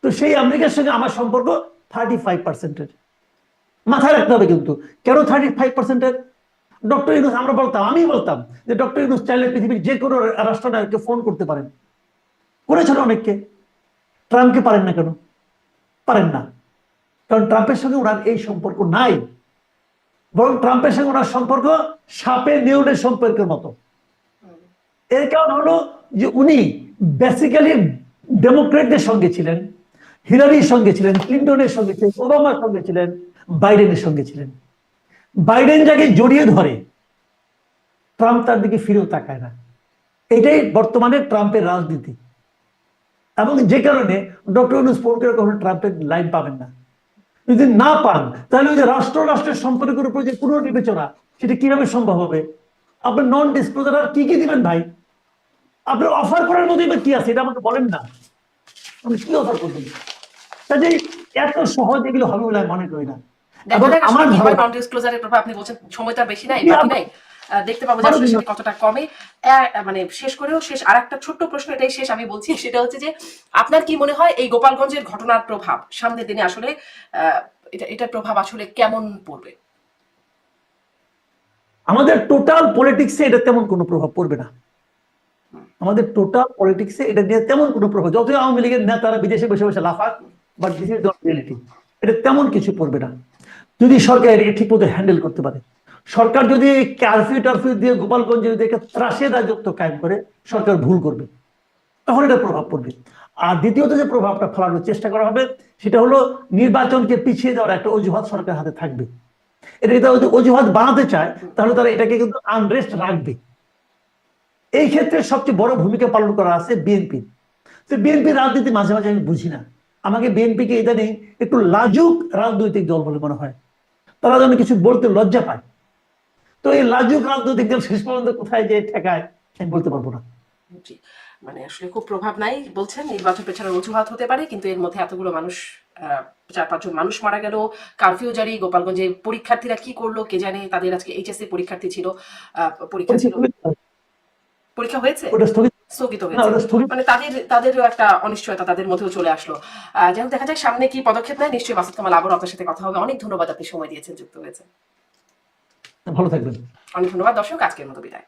তো সেই আমেরিকার সঙ্গে আমার সম্পর্ক 35%। মাথায় রাখতে হবে কিন্তু, কেন 35%? ডক্টর ইউনূস, আমি বলতাম যে ডক্টর ইউনূস চাইলে পৃথিবীর যে কোনো রাষ্ট্রনায়ককে ফোন করতে পারেন, করেছেন অনেককে। ট্রাম্পকে পারেন না কেন? পারেন না কারণ ট্রাম্পের সঙ্গে ওনার এই সম্পর্ক নাই। বরং ট্রাম্পের সঙ্গে ওনার সম্পর্ক সাপে নেউলের সম্পর্কের মতো। এর কারণ হলো যে উনি বেসিক্যালি ডেমোক্রেটদের সঙ্গে ছিলেন, হিলারির সঙ্গে ছিলেন, ক্লিন্টনের সঙ্গে ছিলেন, ওবামার সঙ্গে ছিলেন, বাইডেনের সঙ্গে ছিলেন। বাইডেন যাকে জড়িয়ে ধরে, ট্রাম্প তার দিকে ফিরেও তাকায় না। এটাই বর্তমানে ট্রাম্পের রাজনীতি। এবং যে কারণে ডক্টর ইউনূস ফোন করে কখনো ট্রাম্পের লাইন পাবেন না। যদি না পান, তাহলে ওই যে রাষ্ট্র রাষ্ট্রের সম্পর্কের উপর যে পুনর্বিবেচনা, সেটা কিভাবে সম্ভব হবে? আপনার নন ডিসক্লোজার আর কি কি দিবেন ভাই? আপনার অফার করার মধ্যে এবার কি আছে এটা আমাকে বলেন না। আপনি কি অফার করবেন? কাজেই এত সহজ এগুলো হবে বলে আমি মনে করি না। এবং আমার নন ডিসক্লোজারের প্রভাব আপনি বলছেন, সময় তো আর বেশি নাই, বাকি নাই, দেখতে পাবো যে আসলে সেটা কতটা কমে। মানে শেষ করেও শেষ আর একটা ছোট্ট প্রশ্ন, এটাই শেষ আমি বলছি, সেটা হচ্ছে যে আপনার কি মনে হয় এই গোপালগঞ্জের ঘটনার প্রভাব সামনের দিনে আসলে এটার প্রভাব আসলে কেমন পড়বে? আমাদের টোটাল পলিটিক্সে এটা তেমন কোনো প্রভাব পড়বে না। আমাদের টোটাল পলিটিক্সে এটা নিয়ে তেমন কোনো প্রভাব, যতই আওয়ামী লীগের নেতারা বিদেশে বসে বসে লাফাক, but this is the reality. এটা তেমন কিছু পড়বে না যদি সরকার এটাকে ঠিক মতো হ্যান্ডেল করতে পারে। সরকার যদি কারফিউ টারফিউ দিয়ে গোপালগঞ্জে যদি একটা ত্রাসে রাজত্ব কায়েম করে, সরকার ভুল করবে, তখন এটা প্রভাব পড়বে। আর দ্বিতীয়ত যে প্রভাবটা ফেলানোর চেষ্টা করা হবে, সেটা হলো নির্বাচনকে পিছিয়ে যাওয়ার একটা অজুহাত সরকার হাতে থাকবে। এটা যদি অজুহাত বানাতে চায়, তাহলে তারা এটাকে কিন্তু আনরেস্ট রাখবে। এই ক্ষেত্রে সবচেয়ে বড় ভূমিকা পালন করা আছে বিএনপি। তো বিএনপি রাজনীতি মাঝে মাঝে আমি বুঝি না। আমাকে বিএনপিকে ইদানিং একটু লাজুক রাজনৈতিক দল বলে মনে হয়। তারা যেন কিছু বলতে লজ্জা পায়। তো এই লাজুক রাজনৈতিক দল শেষ পর্যন্ত কোথায় যে ঠেকায় আমি বলতে পারবো না। মানে আসলে খুব প্রভাব নাই বলছেন, নির্বাচন পেছনের অজুহাত হতে পারে, কিন্তু এর মধ্যে এতগুলো মানুষ, 4-5 জন মানুষ মারা গেল, কারফিউ জারি, গোপালগঞ্জে পরীক্ষার্থীরা কি করলো কে জানে, তাদের আজকে এইচএসসি পরীক্ষার্থী ছিল, পরীক্ষা ছিল, পরীক্ষা হয়েছে স্থগিত হয়েছে, মানে তাদেরও একটা অনিশ্চয়তা তাদের মধ্যেও চলে আসলো। যাই হোক, দেখা যাক সামনে কি পদক্ষেপ নেয়। নিশ্চয়ই মাসুদ কামাল, আবারও আপনার সাথে কথা হবে। অনেক ধন্যবাদ, আপনি সময় দিয়েছেন, যুক্ত হয়েছেন। ভালো থাকবেন। অনেক ধন্যবাদ। দর্শক, আজকের মতো বিদায়।